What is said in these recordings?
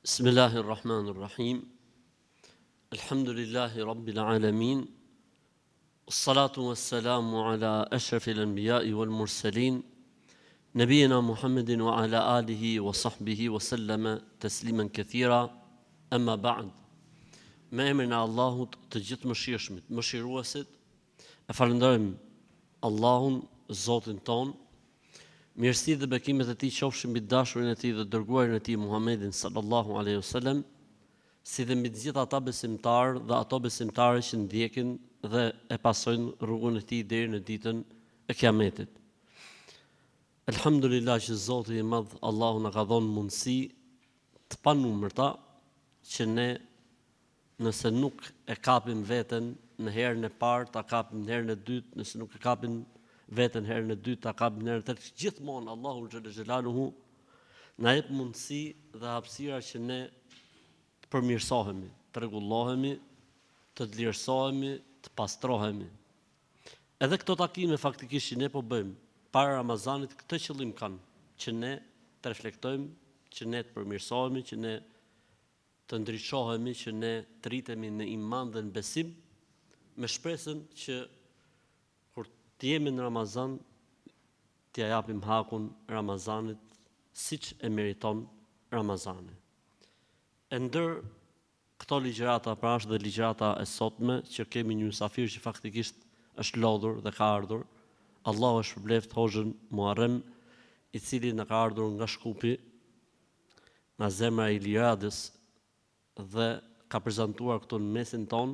بسم الله الرحمن الرحيم الحمد لله رب العالمين والصلاة والسلام على أشرف الأنبياء والمرسلين نبينا محمد وعلى آله وصحبه وسلم تسليما كثيرا أما بعد me emrin e Allahut të gjithë mëshirshmit, mëshiruesit, e falenderojmë Allahun, Zotin ton. Mirësi dhe bekimet e tij qofshin mbi dashurin e tij dhe dërguarin e tij Muhammedin sallallahu alaihi wasallam, si dhe mbi të gjithë ata besimtarë dhe ato besimtare që ndjekin dhe e pasojnë rrugën e tij deri në ditën e Kiametit. Elhamdulillah që Zoti i Madh Allahu na ka dhënë mundësi të panumërta që ne nëse nuk e kapim veten në herën e parë, ta kapim në herën e dytë, nëse nuk e kapim veten herën e dytë, ta kapim në herën e tretë, gjithmonë Allahu xhelaluhu na jep mundësi dhe hapësira që ne të përmirësohemi, të rregullohemi, të vlerësohemi, të pastrohemi. Edhe këto takime faktikisht që ne po bëjmë para Ramazanit këtë qëllim kanë, që ne të reflektojmë, që ne të përmirësohemi, që ne të ndriçohemi, që ne të rritemi në iman dhe në besim, me shpresën që kur të jemi në Ramazan, t'ia japim hakun Ramazanit siç e meriton Ramazani. E ndër këto ligjërata, pra është dhe ligjërata e sotme, që kemi një mysafir që faktikisht është lodhur dhe ka ardhur. Allahu e shpërbleft Hoxhën Muharrem, i cili na ka ardhur nga Shkupi, nga zemra e Iliadës, dhe ka prezantuar këtu në mesin ton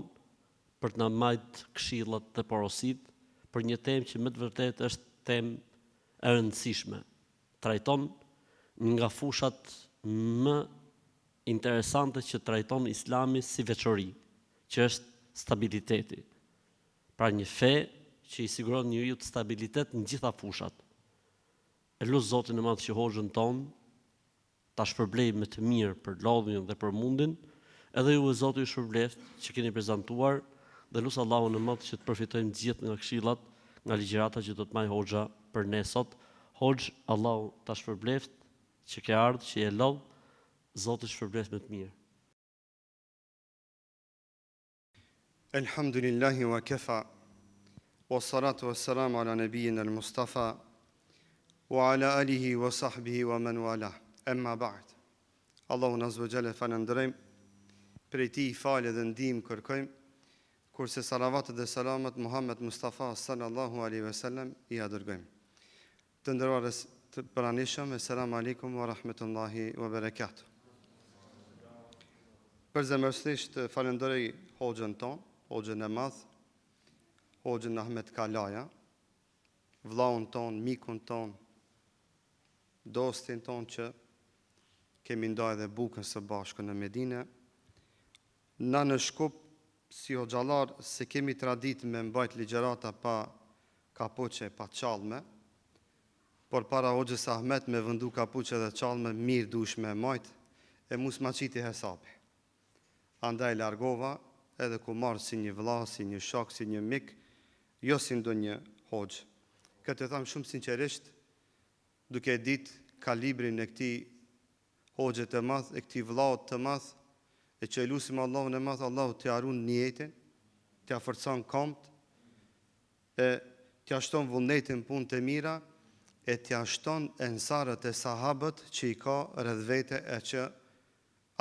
për të na marrë këshillat dhe porositë për një temë që më të vërtetë është temë e rëndësishme. Trajton një nga fushat më interesante që trajton Islami si veçori, që është stabiliteti. Pra një fe që i siguron njeriu stabilitet në gjitha fushat. E lut Zotin e Madh që Hoxhën ton ta shpërblej me të mirë për lodhjen dhe për mundin, edhe ju e Zoti ju shpërbleft që keni prezantuar, dhe lut Allahun e Madh që të përfitojmë gjithë nga këshillat, nga ligjërata që do të marrë Hoxha për ne sot. Hoxh, Allahu ta shpërbleft që ke ardhur, që je lodh, Zoti shpërbleft me të mirë. Elhamdulillahi wa kafa, wa salatu wa salamu ala nabiyyina al-Mustafa, wa ala alihi wa sahbihi wa man wala. Amma ba'd. Allahun azza wa jalla falënderojmë, prej tij falë dhe ndihmë kërkojmë, kurse salavatet dhe selamet Muhammed Mustafa sallallahu alaihi wasallam i dërgojmë. Të nderuarës të pranishëm, selam aleikum wa rahmetullahi wa barakatuh. Përzemërsisht falenderoj Hoxhën ton, Hoxhën e Madh, Hoxhën Ahmet Kalaja, vllaun ton, mikun ton, dostin ton që kemi ndaj dhe bukën së bashku në Medinë. Na në Shkup, si hoxhallar, se kemi tradit me mbajt ligjërata pa kapuqe, pa qalme, por para Hoxhës Ahmet me vëndu kapuqe dhe qalme, mirë dush me majt, e mus ma qiti hesapi. Andaj largova, edhe ku marë si një vlla, si një shok, si një mik, jo si ndo një hoxhë. Këtë e thamë shumë sinqerisht, duke ditë kalibrin e këti hoxhë të madh, e këti vllaut të madh, e që e lusim Allahun e Madh, Allahu t'ia harun niyetin, t'ia forcon komt, e t'ia shton vullnetin punë të mira, e t'ia shton ensarët e sahabët që i ka rreth vete, e që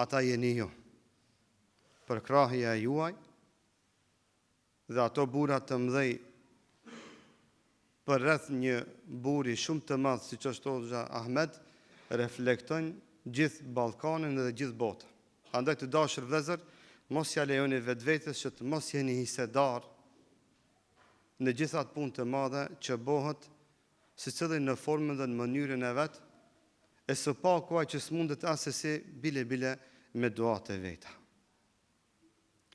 ata jeni ju. Për krahja e juaj, dhe ato burra të mëdhej për rreth një buri shumë të madh, siç është Hoxha Ahmed, reflektojnë gjithë Ballkanin dhe gjithë botën. Andaj të dashur vëllezër, mos ja lejoni vetvetes që të mos jeni hisedar në gjithë ato punë të mëdha që bëhet secili në formën dhe në mënyrën e vet, e së paku ai që s'mundet asesi bile me duat e veta.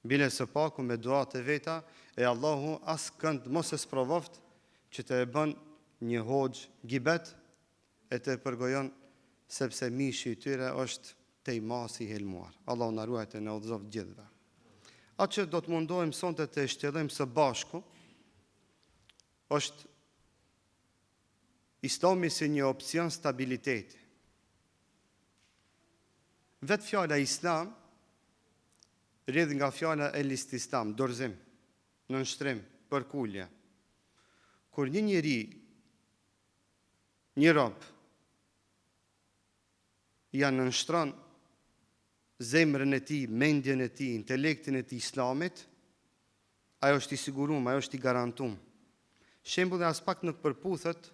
Bile së paku me duat e veta, e Allahu askënd mos e sprovoft që të e bën një hoxh gibet e të përgojon, sepse mishi i tyre është te i masi helmuar. Allahu na ruajtë e na udhëzoft gjithëve. Atë që do të mundohem sonte të shtjellojmë së bashku është Islami si një opcion stabiliteti. Vetë fjala islam rrjedh nga fjala elistislam, dorëzim, nënshtrim, përkulje. Kur një njeri, një rob, ja nënshtron zemrën e tij, mendjen e tij, intelektin e tij islamit, ajo është i siguruar, ajo është i garantuar. Shembulli as pak nuk përputhet,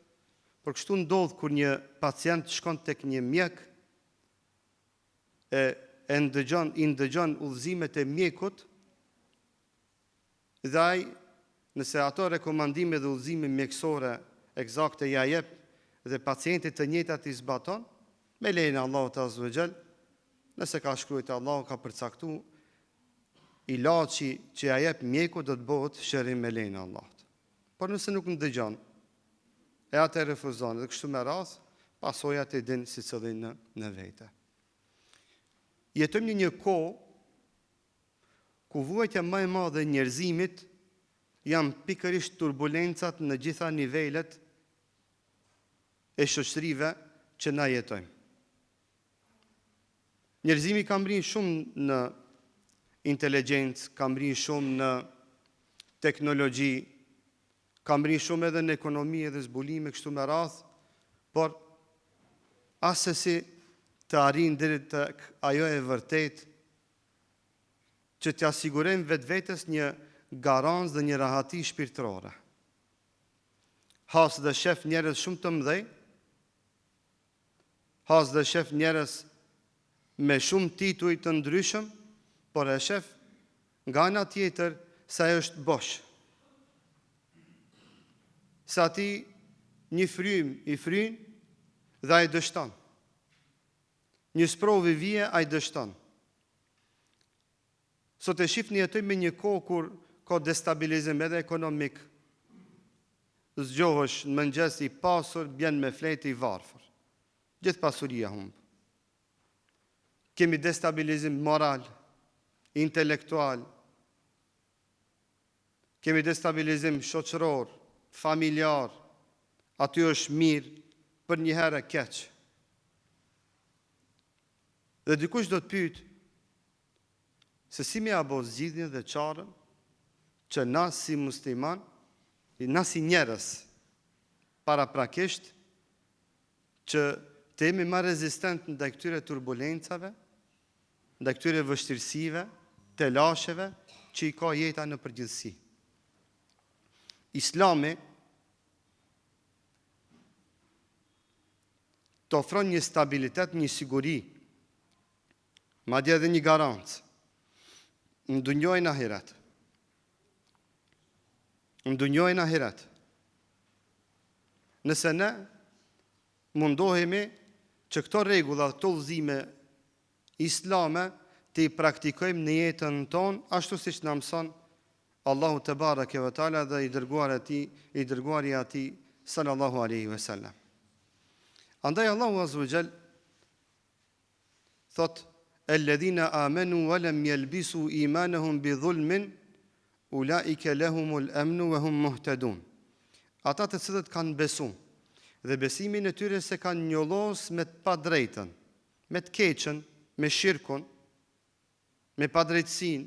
por kështu ndodh kur një pacient shkon tek një mjek i ndëgjon udhëzimet e mjekut dhe ai, nëse ato rekomandime dhe udhëzime mjekësore eksakte ja jep dhe pacientit të njëjtat i zbaton, me lejen e Allahut azza wa jall, nëse ka shkruajtur Allahu, ka përcaktuar, ilaçi që ja jep mjeku do të bëhet shërim me lejen e Allahut. Por nëse nuk ndëgjon, e atë refuzon, dhe kështu me radhë, pasojat e din si cëllin në vete. Jetojmë një kohë ku vuajtja më e madhe e njerëzimit janë pikërisht turbulencat në gjitha nivelet e shoqërive që na jetojmë. Njerëzimi ka mbërrinë shumë në inteligjencë, ka mbërrinë shumë në teknologji, ka mbërrinë shumë edhe në ekonomi dhe zbulime kështu me radhë, por asesi të arrijnë deri tek ajo e vërtet që t'ja sigurojmë vetvetes një garancë dhe një rahati shpirtërore. Has dhe shef njerëz shumë të mëdhej, has dhe shef njerëz me shumë tituj të ndryshëm, por e shef nga ana tjetër se ajo është bosh. Sa ti një frym i fryn dhe ai dështon. Një sprovë vije, ai dështon. Sot e shifni jetojmë me një kohë kur ka destabilizim edhe ekonomik. Zgjohesh në mëngjes i pasur, bjen me fletë i varfër. Gjithë pasuria humb. Kemi destabilizim moral, intelektual. Kemi destabilizim shoqëror, familjar. Aty është mirë, për një herë keq. Dhe dikush do të pyet se si me abo zgjidhjen dhe çarën që na si musliman, na si njerëz paraprakisht që të jemi më rezistent ndaj këtyre turbulencave, ndaj këtyre vështirësive, telasheve që i ka jeta në përgjithësi. Islami të ofron një stabilitet, një siguri, madje edhe një garancë në dunjojnë ahiret. Në dunjojnë ahiret. Nëse ne mundohemi që këto rregulla, këto udhëzime islame të i praktikojmë në jetën tonë, ashtu siç na mëson Allahu te bareke ve teala dhe i dërguari i Atij sallallahu alaihi wasallam. Andaj Allahu azza wa jall thot: "Alladhina amanu wa lam yalbisu imanahum bi dhulmin ulaika lahumul amnu wa hum muhtadun." Ata të cilët kanë besu dhe besimin e tyre se kanë njollos me të padrejtën, me të keqen, me shirkun, me padrejtësinë,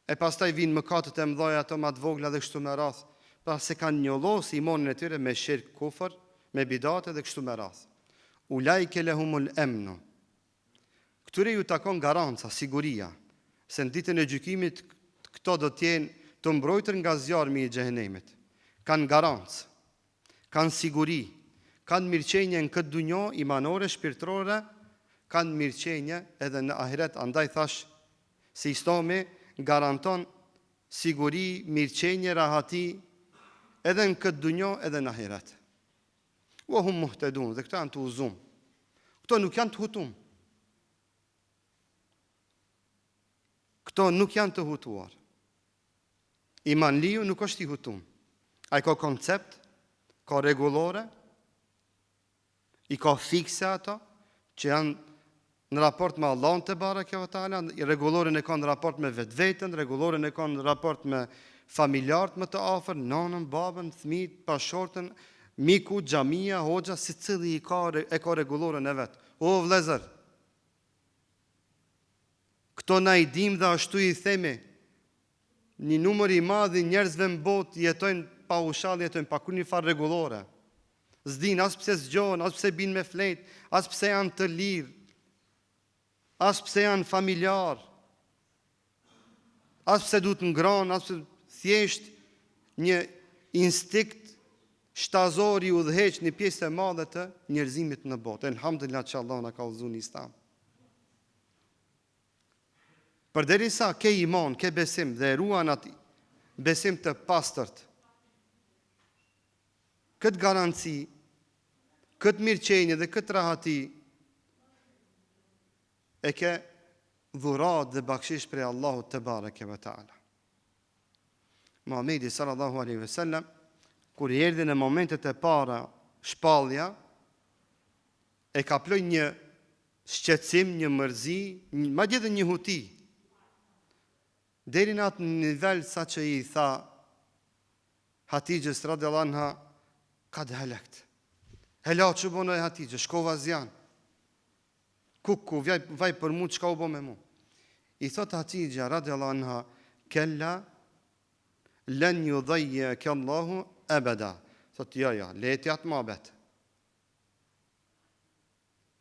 e pastaj vinë mëkatet e mëdha ato më të vogla dhe kështu me radhë, pra se kanë njollos imanin e tyre me shirk, kufër, me bidate dhe kështu me radhë. Ulaike lahumul amnu. Këtyre ju takon garanca, siguria, se në ditën e gjykimit këto do t'jenë të mbrojtur nga zjarmi i xhehenemit. Kanë garancë, kanë siguri, kanë mirëqenie në këtë dunjë imanore, shpirtërore, kanë mirëqenie edhe në ahiret. Andaj thash se Islami garanton siguri, mirëqenie, rahati edhe në këtë dunjë edhe në ahiret. Wa hum muhtadun, dhe këto janë të udhëzuar. Këto nuk janë të hutuar. Këto nuk janë të hutuar. Imanliu nuk është i hutuar. Ai ka koncept, ka rregullore, i ka fikse ato që janë në raport me Allahun te bareke ve teala, rregulloren e ka në raport me vetveten, rregulloren e ka në raport me familjarët më të afër, nonën, babën, fëmijët, bashortën, miku, xhamia, hoxha, secili e ka rregulloren e vet. O vëllezër, Këto na i dim dhe ashtu i themi. Një numër i madh i njerëzve në botë jetojnë pa ushall, jetojnë pa kur një farë rregullore. S'din as pse zgjohen, as pse bin me flet, as pse janë të lirë, as pse janë familjar, as pse duhet ngran, as pse thjesht një instinkt shtazor i udhëheq një pjesë e madhe të njerëzimit në botë. Elhamdulillah që Allah na ka udhëzuar në Islam. Përderisa ke iman, ke besim dhe ruan atë besim të pastërt, këtë garanci, këtë mirëqenje dhe këtë rahati e ke dhurat dhe bakshish prej Allahut te bareke ve taala. Muhamedi sallallahu alaihi wasallam kur i erdhi në momentet e para shpallja, e ka ploj një shqetësim, një mërzi, madje edhe një huti. Deri në atë nivel sa që i tha Hatijës radhiyallahu anha, kad helekt. Hela që bënoj Hatijë, shkova zjan. Kuku, vaj për mu, qka u bo me mu? I thot Hatijë radhiyallahu anha, kella, len ju dhejje ke Allahu ebeda. Thot, ja, leti atë muhabet.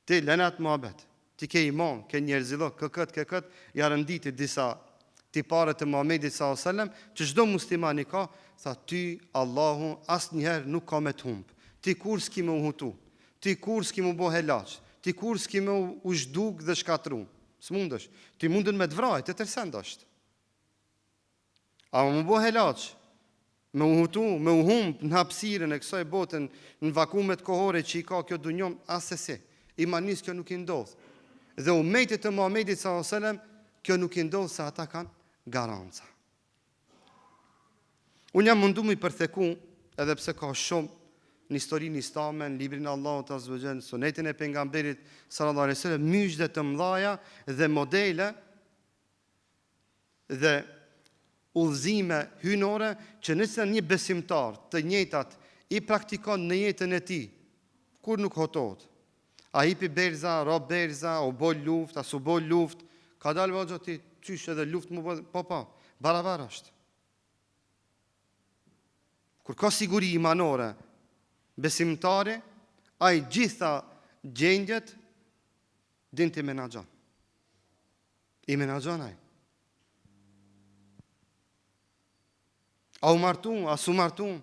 Ti len atë muhabet. Ti ke iman, ke njerëzilo, ke këtë, ja rënditi disa tipare të Muhamedit sallallahu alaihi wasallam, që çdo muslimani ka, tha ty Allahu asnjëherë nuk ka me të humb. Ti kur s'ki me u hutu, ti kur s'ki me u bo helaç, ti kur s'ki me u zhduk dhe shkatru. S'mundesh. Ti mundën me të vrajt, e tërsend është. A më bo helaç, me u hutu, me u humb në hapësirën e kësaj botën, në vakumet kohore që i ka kjo dunjom, asesi. Imanis kjo nuk i ndodh. Dhe umetit të Muhamedit sallallahu alaihi wasallam, kjo nuk i ndodh se ata kanë garanca. Unë jam mundu më i përtheku, edhe pse ka shumë në historinë islame, në librin e Allahut azza wa jall, sunetin e pejgamberit sallallahu alaihi wasallam, myshde të mëdha dhe modele dhe udhëzime hynore që nëse një besimtar të njëjtat i praktikon në jetën e tij, kur nuk hotohet. A hipi berza, rob berza, u bo luft, as u bo luft, ka dalë vëllë ti qysh edhe luft më bëdhe, po, barabar është. Kur ka siguri imanore, besimtare, a i gjitha gjendjet, din të menagjon. I menagjon aj. A u martun, a su martun,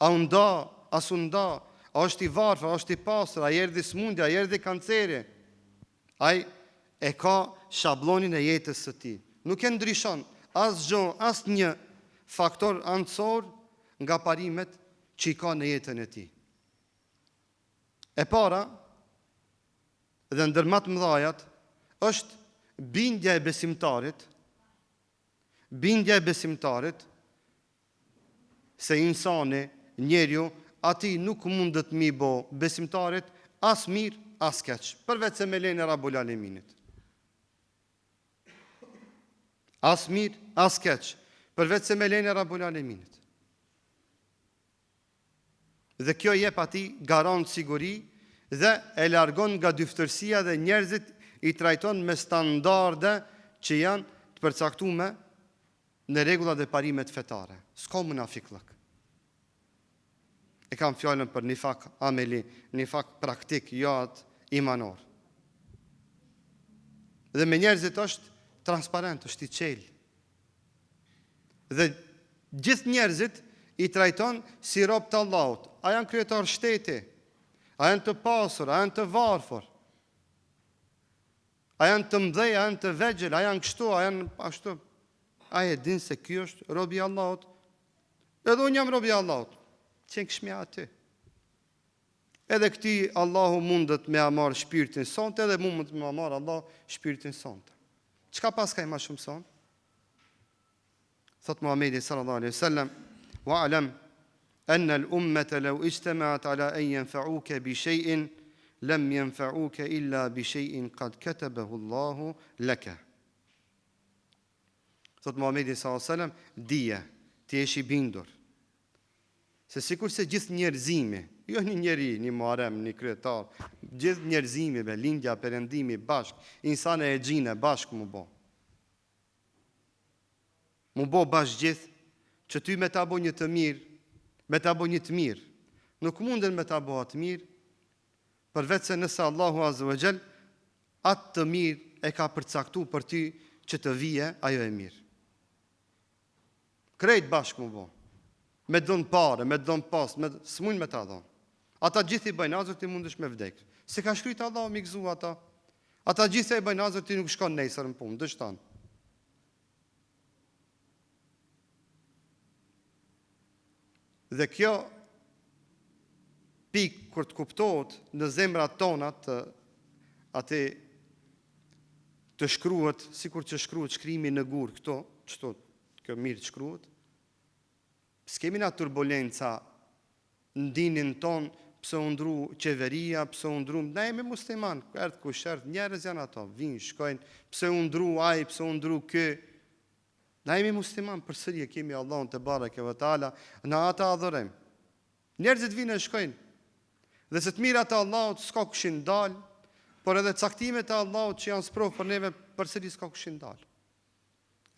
a u nda, a su nda, a është i varfër, a është i pasër, a jerdhi smundja, a jerdhi kanceri, a i e ka shablonin e jetës së tij. Nuk e ndryshon as një faktor anësor nga parimet që i ka në jetën e tij. E para, dhe ndër më të mëdhajat, është bindja e besimtarit se insani, njeriu, ati nuk mundet mi bo besimtarit as mirë, as keq, përveç se me lejen e Rabbul Aleminit. As mirë, as keq, përveç se me lejen e Rabbul Aleminit. Dhe kjo jep atij garant siguri dhe e largon nga dyftërsia dhe njerëzit i trajton me standarde që janë të përcaktuara në rregulla dhe parimet fetare. S'ka munafiklëk. E kam fjallën për nifak ameli, nifak praktik, jo atë imanor. Dhe me njerëzit është transparent, është i qelë. Dhe gjithë njerëzit i trajton si rob të Allahut. A janë kryetar shteti, a janë të pasur, a janë të varfër, a janë të mdhej, a janë të vegjel, a janë kështu, a janë ashtu. A e din se kjo është robi Allahut. Edhe unë jam robi Allahut. Qenë këshmja aty. Edhe këti Allahu mundet me amar shpirtin sonte, edhe mundet me amar Allah shpirtin sonte. Qka pas ka i ma shumë son? Thot Muhamedi sallallahu alaihi wasallam, wa alam anna al-ummata law ijtama'at ala an yanfa'uka bi shay'in lam yanfa'uka illa bi shay'in qad katabahu Allahu laka. Thot Muhamedi sallallahu alaihi wasallam, dije, ti jesh i bindur Se sikur se gjithë njerëzimi, jo një njeri, një Muharrem, një kryetar, gjithë njerëzimi, lindja, perëndimi, bashk, insane e xhine, bashk mu bo. Mu bo bashk gjithë, që ty me ta bo një të mirë, me ta bo një të mirë. Nuk munden me ta bo atë mirë, përveç se nëse Allahu Azza wa Jall atë të mirë e ka përcaktu për ty që të vije, ajo e mirë. Krejt bashk mu bo. Me dhënë pare, me dhënë pas, s'mujnë me ta dhënë. Ata gjithë i bëjnë azër ti mundesh me vdekë. Se ka shkryt Allah mi gëzu ata. Ata gjithë i bëjnë azër ti nuk shkon nesër në punë, dështan. Dhe kjo pikë kur të kuptohet në zemrat tona atë të shkruhet, sikur që shkruhet shkrimi në gur këto, çto kjo mirë shkruhet. S'kemi na turbulenca në dinin ton, pse u ndru qeveria, pse u ndru, na jemi musliman, erdh kush erdh, njerëz janë ato, vinë, shkojnë, pse u ndru ai, pse u ndru ky. Na jemi musliman, përsëri e kemi Allahun te bareke ve taala, na ata adhurojmë. Njerëzit vinë e shkojnë. Dhe se të mirat e Allahut s'ka kushin dal, por edhe caktimet e Allahut që janë sprov për neve përsëri s'ka kushin dal.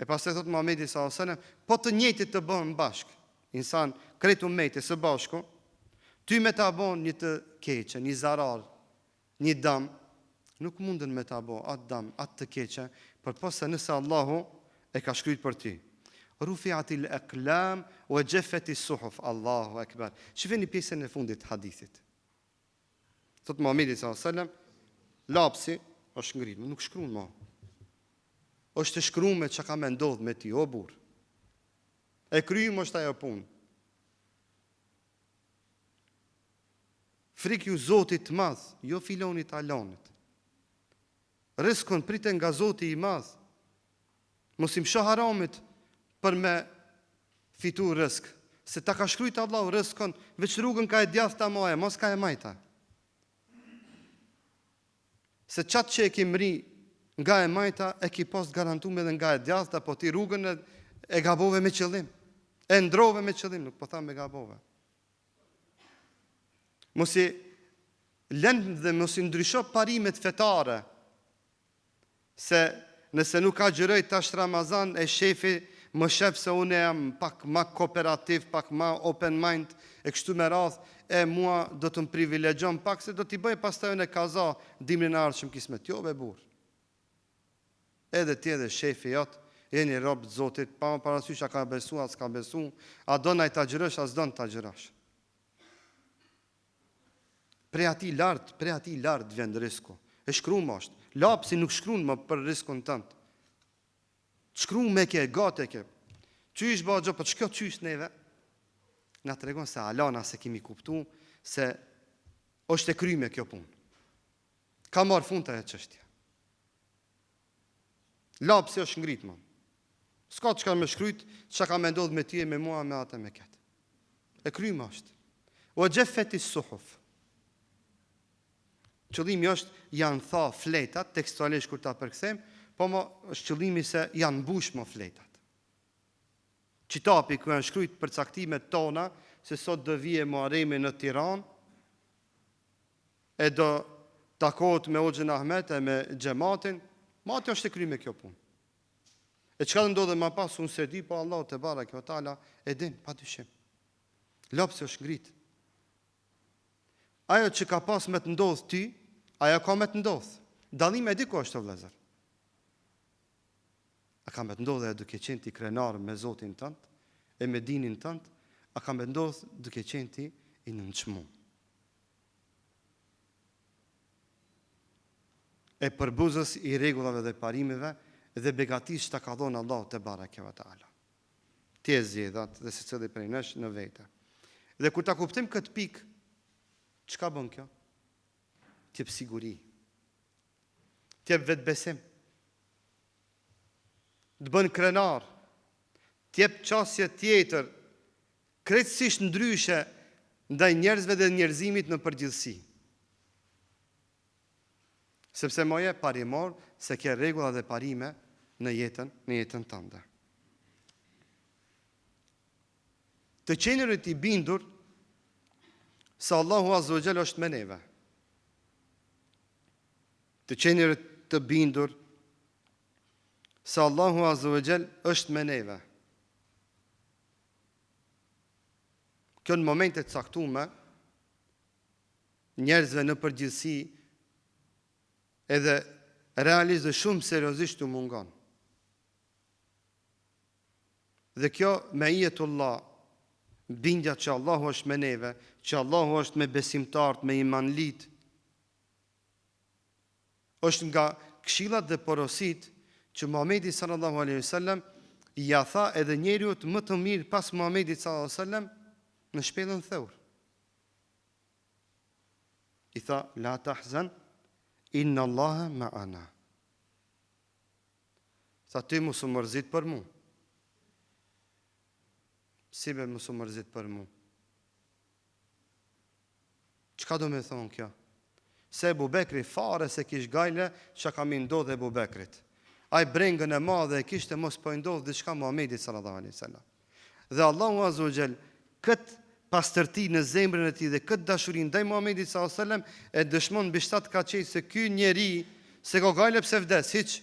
E pastaj thot Muhamedi sallallahu alaihi wasallam, po të njëjtit të bëhen bashk. Insan kretu mejtë së bashku, ty me ta bon një të keqe, një zarar, një dam, nuk munden me ta bon atë dam, atë të keqe, për posa nëse Allahu e ka shkryt për ty. Rufi'atil aqlam wa jaffati suhuf. Allahu akbar. Shifeni pjesën e fundit të hadithit. Thot Muhamedi sallallahu alaihi wasallam, lapsi është ngrit, nuk shkruan më. Është shkruar me çka ka më ndodh me ti, o burr. E kryim është ajo punë. Frikë ju Zotit të madh, jo filonit alonit. Rrezikon priten nga Zoti i madh. Mos i msho haramit për me fitu rrezik, se ta ka shkruajt Allahu rrezikon, veç rrugën ka e djathta moje, mos ka e majta. Se qatë që e ki mri nga e majta, e ki post garantuar edhe nga e djathta, po ti rrugën e gabove me qëllim. E ndrove me qëllim, nuk po tham me gabove. Mos i lënë dhe mos i ndrysho parimet fetare, se nëse nuk ka gjëroj tash Ramazan, e shefi më shef se unë jam pak ma kooperativ, pak ma open mind, e kështu me radh, e mua do të më privilegjon pak, se do t'i bëj pastaj në kaza, dimrin e ardhshëm kismet. Jo be burr. Edhe ti edhe shefi jot, jeni rob të Zotit, pa më parasysh a ka besu, a s'ka besu, a do na i ta gjërësh, a s'do në ta gjërësh. Pre ati lartë vjen risku. E shkruan është. Lapsi nuk shkruan më për riskun tënd. Shkruan me ke, gati ke. Qysh bagjo, po ç'kjo qysh neve? Na tregon se alana se kemi kuptu, se është e kryme kjo punë. Ka marrë fund të e çështja. Lapsi është ngrit më. S'ka çka më shkryt, çka ka më ndodh me ti e me mua me atë me këtë. E kryma është. O jaffati suhuf. Qëllimi është janë tha fletat, tekstualisht kur ta përkthejmë, po më është qëllimi se janë mbush më fletat. Qitapi ku janë shkruajt përcaktimet tona, se sot do vije Muharremi në Tiranë, e do takohet me Hoxhën Ahmet e me xhamatin, mati është e kryme kjo punë. E çka ndodhe më pas unë se di, po Allahu te bareke ve taala e din padyshim. Lapsi është ngrit. Ajo që ka pas me të ndodh ty, ajo ka me të ndodh. Dallimi e di ku është vëllazër. A ka me të ndodh duke qenë ti krenar me Zotin tënd, e me dinin tënd, a ka me të ndodh duke qenë ti i nënçmuar. E përbuzës i rregullave dhe parimeve dhe begatisë që ta ka dhënë Allahu te bareke ve taala. Ti e zgjedhat dhe secili prej nesh në vete. Dhe kur ta kuptojmë këtë pikë, çka bën kjo? T'jep siguri. T'jep vetbesim. Të bën krenar. T'jep qasje tjetër, krejtësisht ndryshe ndaj njerëzve dhe njerëzimit në përgjithësi. Sepse moje parimor se ke rregulla dhe parime në jetën tënde. Të qenërit i bindur se Allahu Azza wa Jall është me neve. Të qeni të bindur se Allahu Azza wa Jall është me neve. Kjo në momentet caktume, njerëzve në përgjithësi edhe realisht dhe shumë seriozisht të mungon. Dhe kjo me ijetullah, bindja që Allahu është me neve, që Allahu është me besimtarët, me imanlit, është nga këshillat dhe porosit që Muhamedi sallallahu alaihi wasallam i ja tha edhe njeriut më të mirë pas Muhamedit sallallahu alaihi wasallam në shpellën Theur. I tha, la tahzan, inna Allaha ma'ana. Tha, ti mos u mërzit për mu. Si be mos u mërzit për mu? Çka do me thonë kjo? Se Ebu Bekri fare se kish gajle që ka mi ndodhe Ebu Bekrit. Aj brengën e madhe e kishte mos po ndodhe dhe shka Muhamedi sallallahu alaihi wasallam. Dhe Allahu Azza wa Jall këtë pastërti në zemrën e tij dhe këtë dashurin ndaj Muhamedit sallallahu alaihi wasallam e dëshmon mbi 7 ka qenë se ky njeri se ka gajle pse vdes, hiç.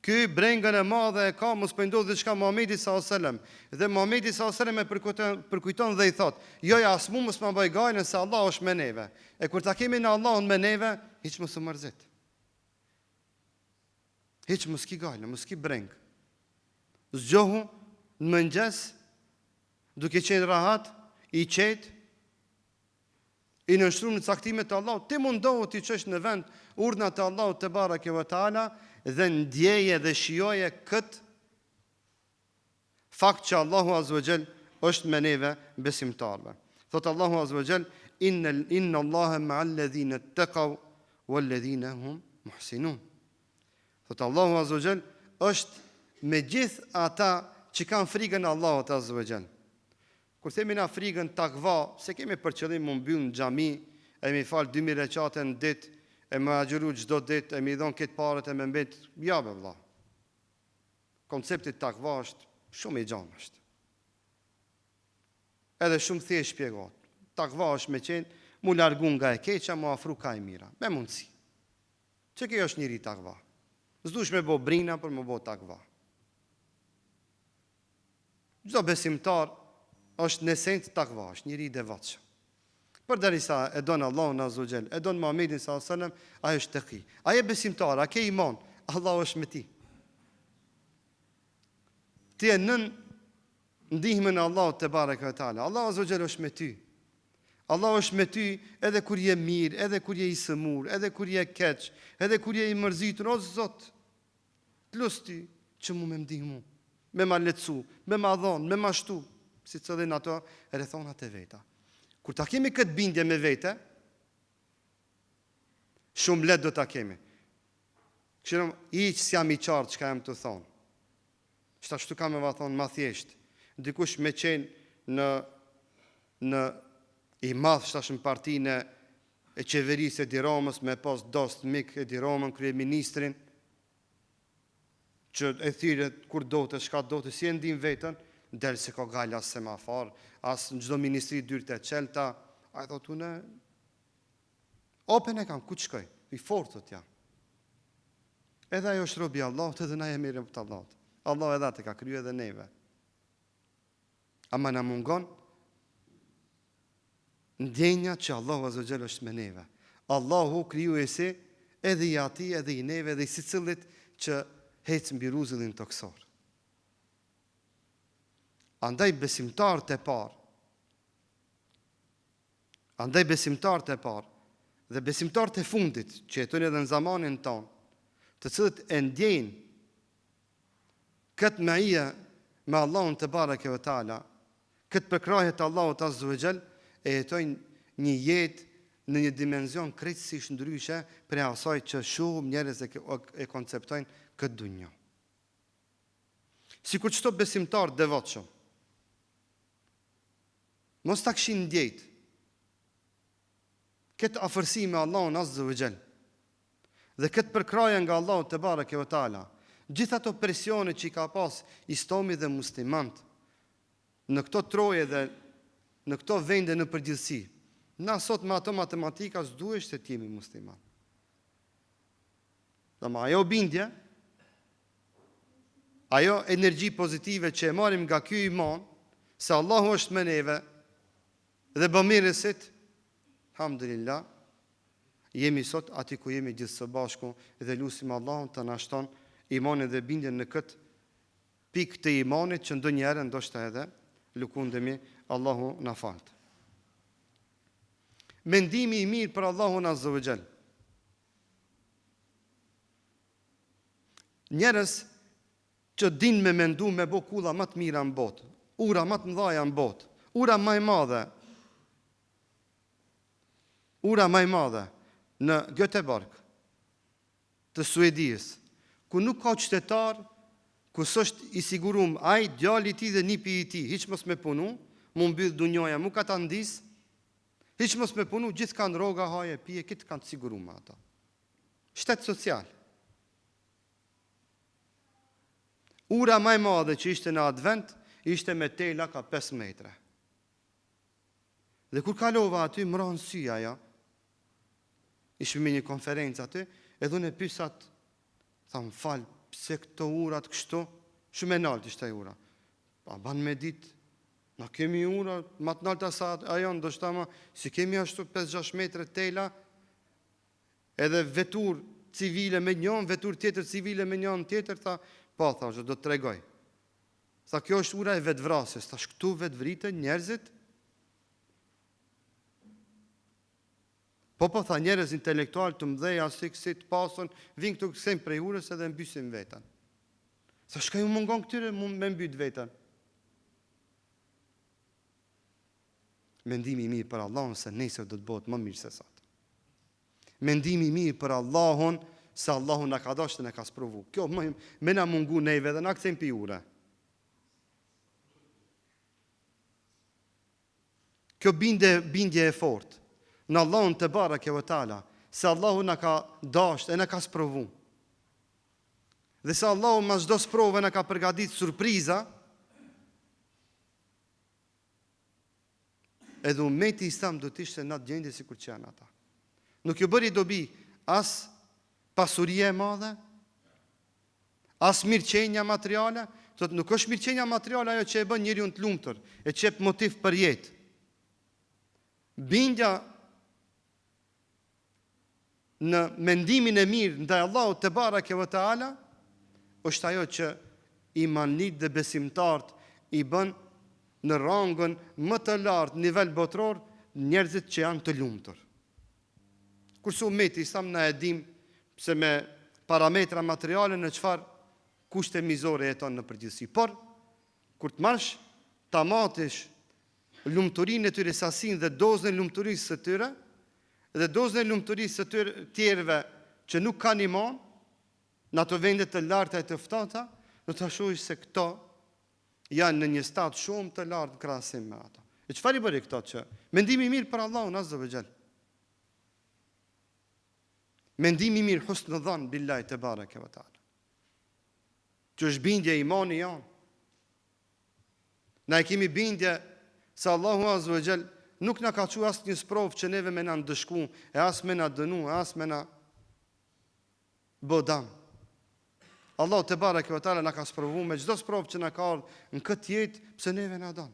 Ky brengën e madhe e ka mos po ndodh diçka Muhamedit sallallahu alaihi wasallam. Dhe Muhamedi sallallahu alaihi wasallam e përkujton dhe i thot: "Jo ja as mos më bëj gajlen se Allah është me neve." E kur ta kemi në Allahun me neve, hiç mos u mërzit. Hiç mos ki gajle, mos ki breng. Zgjohu në mëngjes duke qenë rahat, i qetë, i nënshtruar në caktimet e Allahut, ti mundohu ti çesh në vend urdhnat e Allahut te bareke ve taala dhe ndjeje dhe shijoje këtë fakt që Allahu Azza wa Jall është me neve besimtarve. Thot Allahu Azza wa Jall, inna Allaha ma'al ladhina ittaqaw wal ladhina hum muhsinun. Thot Allahu Azza wa Jall është me gjithë ata që kanë frikën e Allahut Azza wa Jall. Kur themi na frikën takva, se kemi për qëllim më mbyll në xhami, e mi fal 2000 rekate në ditë, e më agjëru çdo ditë, e mi dhon këtë parët e më mbet, ja be vëlla. Koncepti takva është shumë i gjatë është. Edhe shumë thjesht shpjegohet. Takva është me qenë mu largu nga e keqja, mu afru ka e mira, me mundësi. Që kjo është njëri takva. S'dush me bo brina për më bo takva. Çdo besimtar është në esencë takva, është njëri i devotshëm. Përderisa e don Allahun Azza wa Jall, e don Muhamedit sallallahu alaihi wasallam, ai është taqi. Ai është besimtar, ai ka iman, Allahu është me ti. Ti e nën ndihmën e Allahut te bareke ve taala. Allahu Azza wa Jall është me ty. Allahu është me ty edhe kur je mirë, edhe kur je i sëmur, edhe kur je keq, edhe kur je i mërzitur, o Zot, plus ty që mu me ndihmu, me ma lecu, me ma dhon, me ma shtu, si të dhe në ato rrethonat e veta. Kur ta kemi këtë bindje me vete, shumë let do ta kemi. Këshirëm, i që si jam i qartë që ka jam të thonë. Qëta shtu ka me va thonë ma thjesht. Dikush me qenë në i madhë shtash në partinë e qeverisë e Diromës, me pas dost mik e Diromën, kryeministrin, që e thirët kur do të, shka do të, si e ndim vetën, delë se ka gajle as semafar, as në gjdo ministri dyrë të qelta, a e thotu në, open e kam, ku të shkoj, i fortët ja. Edhe ajo është robi Allahut, edhe na e mirëm të Allahut. Allah edhe të ka kryu edhe neve. Ama na mungon, ndjenja që Allahu Azza wa Jall është me neve. Allahu kriju e si, edhe i ati, edhe i neve, edhe i si cillit që hecë mbi ruzëllin toksor. Andaj besimtarët e parë, dhe besimtarët e fundit, që jetojnë edhe në zamanin tonë, të cilët e ndjejnë këtë meje me Allahun te bareke ve taala, këtë përkrahje të Allahut Azza wa Jall, e jetojnë një jetë në një dimenzion krejtësisht ndryshe prej asaj që shumë njerëz e konceptojnë këtë dunjë. Sikur çdo besimtar devotshëm, mos ta kishin ndjejt këtë afërsi me Allahun Azza wa Jall dhe këtë përkrahje nga Allahu te bareke ve taala, gjithë ato presione që i ka pas islami dhe muslimant në këto troje dhe në këto vende në përgjithësi, Na sot me ato matematika s'duhesh se t'jemi musliman. Dhe ma ajo bindje, ajo energji pozitive që e marim nga ky iman, se Allahu është me neve dhe bëmirësit, alhamdulillah, jemi sot ati ku jemi gjithë së bashku dhe lusim Allahun të na shton imanin dhe bindjen në këtë pikë të imanit që ndonjëherë ndoshta edhe lukundemi, Allahu na falt. Mendimi i mirë për Allahun Azza wa Jall. Njerëz që din me mendu me bo kulla më të mira në botë, ura më të mëdha në botë, ura më e madhe në Göteborg të Suedisë, ku nuk ka qytetar, ku s'është i sigurum ai djali i tij dhe nipi i tij, hiç mos me punu, mu mbyll dunjoja, mu ka ta ndis, hiç mos me punu, gjithë kanë rroga, haje, pije, këtë kanë të sigurum ata. Shtet social. Ura më e madhe që ishte në advent, ishte me tela ka 5 metra. Dhe kur kalova aty, më ranë sy ajo, ishme me një konferencë aty, edhe unë e pysat, thamë, falë, pse këto urat kështu, shumë e naltë ishte ura. Pa, banë me ditë, na kemi ura, ma të naltë asa ajo, ndoshta ma, si kemi ashtu 5-6 metre tela, edhe vetur civile me njën, vetur tjetër civile me njën tjetër, tha, pa, tha, do të tregoj. Tha, kjo është ura e vetvrasjes, tha, shkëtu vetvritë njerëzit. Po, tha, njerëz intelektual të mdhej, asi kësi të pasën, vinë këtu kësejmë prej urës edhe mbysim vetën. Tha, shka ju mungon këtyre, me mbyt vetën. Mendimi i mirë për Allahun se nesër do të bëhet më mirë se sot. Mendimi i mirë për Allahun se Allahun na ka dashur dhe na ka sprovu. Kjo më na mungu neve dhe na kthejmë pi ure. Kjo bindje e fortë në Allahun te bareke ve taala, se Allahu na ka dashur dhe na ka sprovu. Dhe se Allahu mas çdo sprovë na ka përgatitur surpriza. Edhe ummeti islam do të ishte në atë gjendje sikur që janë ata. Nuk ju bëri dobi as pasuria e madhe, as mirëqenia materiale, thotë nuk është mirëqenia materiale ajo që e bën njeriu të lumtur, e çep motiv për jetë. Bindja në mendimin e mirë ndaj Allahut te bareke ve taala është ajo që imanit dhe besimtarët i bën në rangën më të lartë nivel botror njerëzit që janë të lumtur. Kurse ummeti islam na e dim se me parametra materiale në çfarë kushte mizore jeton në përgjithësi. Por kur të marrësh ta matish lumturinë e tyre, sasinë dhe dozën e lumturisë së tyre dhe dozën e lumturisë së tyre tjerëve që nuk kanë iman në ato vende të larta e të ftata, do të shohësh se këto janë në një stat shumë të lartë krahasim me ata. E çfarë i bëri këto që? Mendimi i mirë për Allahun Azza wa Jall. Mendimi i mirë, husnul dhan billahi te bareke ve taala. Që është bindje e imani janë. Na e kemi bindje se Allahu Azza wa Jall nuk na ka thënë asnjë sprovë që neve me na ndëshku, e as me na dënu, e as me na bodam. Allah te bareke ve taala na ka sprovu me çdo sprovë që na ka ardhur në këtë jetë, pse neve na don.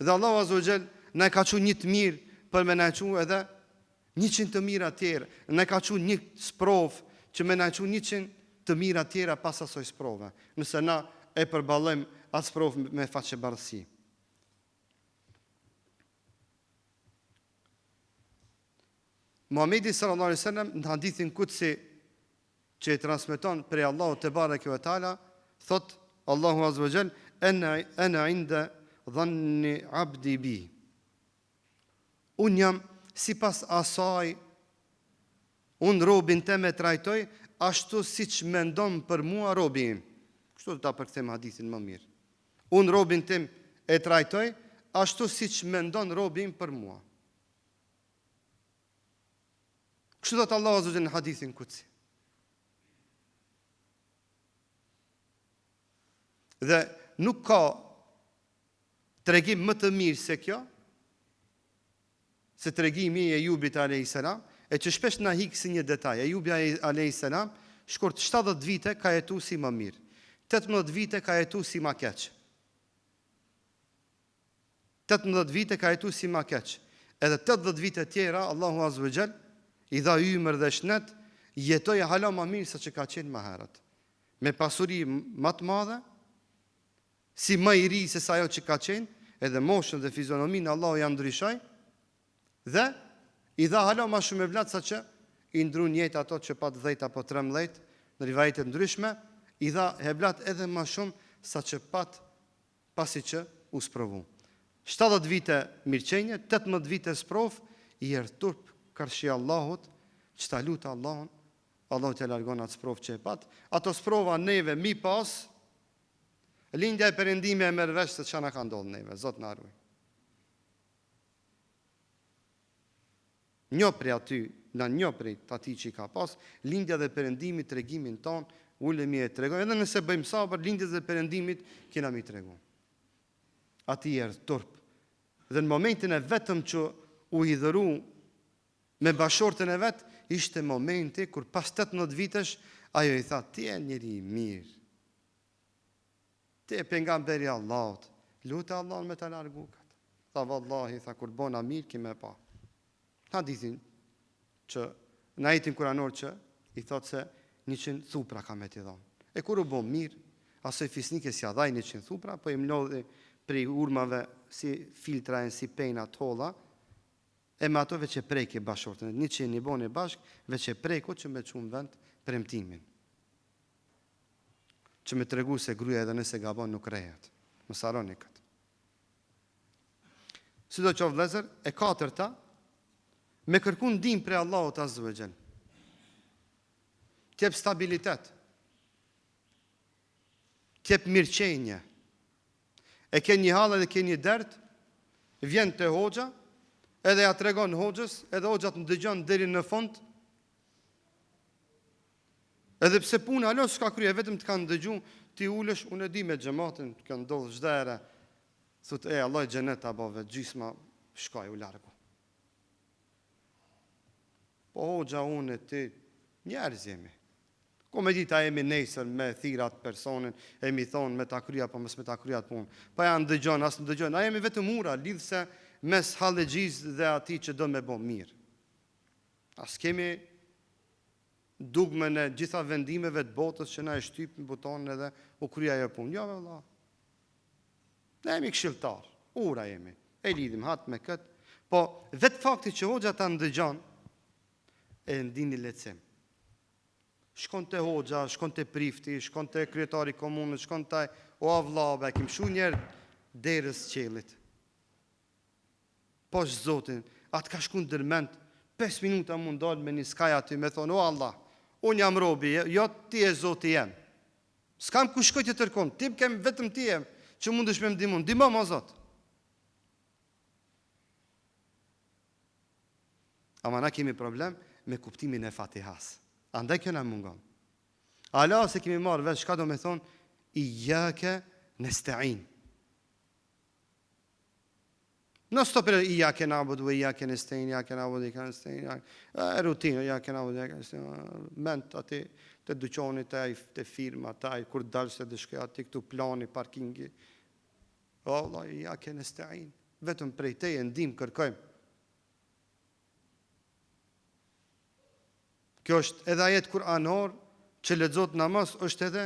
Dhe Allahu Azza wa Jall na ka thënë një të mirë për me na thënë edhe 100 të mira tjerë. Na ka thënë një sprovë që me na thënë 100 të mira tjera pas asoj sprove. Nëse na e përballojmë atë sprovë me faqebardhësi. Muhamedi sallallahu alaihi wasallam në hadithin kutsi që e transmeton prej Allahut te bareke ve taala, thot Allahu azza wa jall, ana inda dhanni abdi bi. Un jam sipas asaj robin tem e trajtoj ashtu siç mendon për mua robi im. Kështu do ta përkthem hadithin më mirë. Un robin tim e trajtoj ashtu siç mendon robi im për mua. Kështu do të Allahu azza wa jall në hadithin kutsi. Dhe nuk ka tregim më të mirë se kjo, se tregimi i Ejubit a.s. e që shpesh na hik si një detaj. Ejubi a.s. shkurt 70 vite ka jetu si më mirë. 18 vite ka jetu si ma keq. 18 vite ka jetu si ma keq. Edhe 80 vite tjera, Allahu Azza wa Jall i dha ymër dhe shnet, jetoj hala më mirë se që ka qenë më herët. Me pasuri më të madhe, si më i ri se sa ajo që ka qenë, edhe moshën dhe fizionominë Allahu ja ndryshoi, dhe i dha hala më shumë e vlat sa që i ndrun jetë ato që pat 10 apo 13 në rivajte ndryshme, i dha heblat edhe më shumë sa që pat pasi që u sprovu. 70 vite mirëqenje, 18 vite sprov, i turp karshi Allahut, që ta lutë Allahun, Allahu të largon atë sprov që e pat. Ato sprova neve mi pas, lindja e perëndimit e merr vesh se çana ka ndodhur neve, Zot na ruaj. Një prej aty, një prej ati që i ka pas, lindja dhe perëndimit, tregimin ton, ulemi e tregojmë, edhe nëse bëjmë sabër, lindjes dhe perëndimit kena mi tregu. Ati turp. Dhe në momentin e vetëm që u hidhëru me bashortën e vetë, ishte momenti kur pas 18 vitesh, ajo i tha, ti e njëri mirë. Ti e pejgamberi Allahut. Lutë Allahun me të largu këtë. Tha vallahi, tha kur bona mirë ki me pa. Hadithin që në ajetin kuranor që i thot se 100 thupra ka me t'i dhonë. E kur u bo mirë, asoj fisnike si adhaj 100 thupra, po i mlodhi prej urmave si filtra e si pejna tolla, e me ato veç e prejke bashortën. 100 një bone bashk, veç e prejko që me qumë vend premtimin. Që me tregu se gruja edhe nëse gabon nuk rejet. Më saroni këtë. Si do qovë vlezër, e 4-ta, me kërku ndim pre Allahut Azza wa Jall. Tjep stabilitet. Tjep mirëqenje. E ke një halë edhe ke një dert, vjen të hoxha, edhe ja tregon hoxhës, edhe hoxha të ndëgjon deri në fund. Edhe pse puna alo s'ka krye, vetëm të kanë ndëgju, ti ulesh, unë e di me xhamatin, të kanë ndodhur çdo herë. Thot Allah xhenet apo gjysma shkoj u largu. Po hoxha unë ti njerëz jemi. Ko me dita jemi nesër me thirat personin, e mi thonë me ta krya, po mës me ta krya të punë. Pa ja ndëgjon, asë ndëgjon. A jemi vetëm ura, lidhse mes hallegjiz dhe ati që do me bo mirë. As kemi dugme në gjitha vendimeve të botës që na e shtyp në butonin edhe u krya jo punë. Jo, vëlla. Ne jemi këshilltar, ura jemi. E lidhim hatë me këtë. Po, vetë fakti që hoxha ta ndëgjon, e ndini lecim. Shkon të hoxha, shkon të prifti, shkon të kryetari komunës, shkon të o avlabe, kim shu njerë derës qelit. Po shë zotin, atë ka shku në dërment, 5 minuta mund dalë me një skaj aty, me thonë, o Allah, unë jam robi, jo ti e zoti jem. S'kam ku shkoj të tërkon, ti kem vetëm ti jem, që mund është me më dimon, dimo ma zot. Ama na kemi problem me kuptimin e Fatihas. Andaj kjo na mungon. Ala se kemi marrë vesh, shka do me thonë, Iyake nesta'in. Në stopër Iyake na'budu, Iyake nesta'in, Iyake na'budu, Iyake nesta'in, rutinë, Iyake na'budu, Iyake nesta'in, ment ati të dyqonit, të firma, kur dalës të dëshkë, ati këtu plani, parkingi. Allah, Iyake nesta'in. Vetëm prej teje ndim kërkojmë. Kjo është edhe ajet kuranor që lexohet namaz, është edhe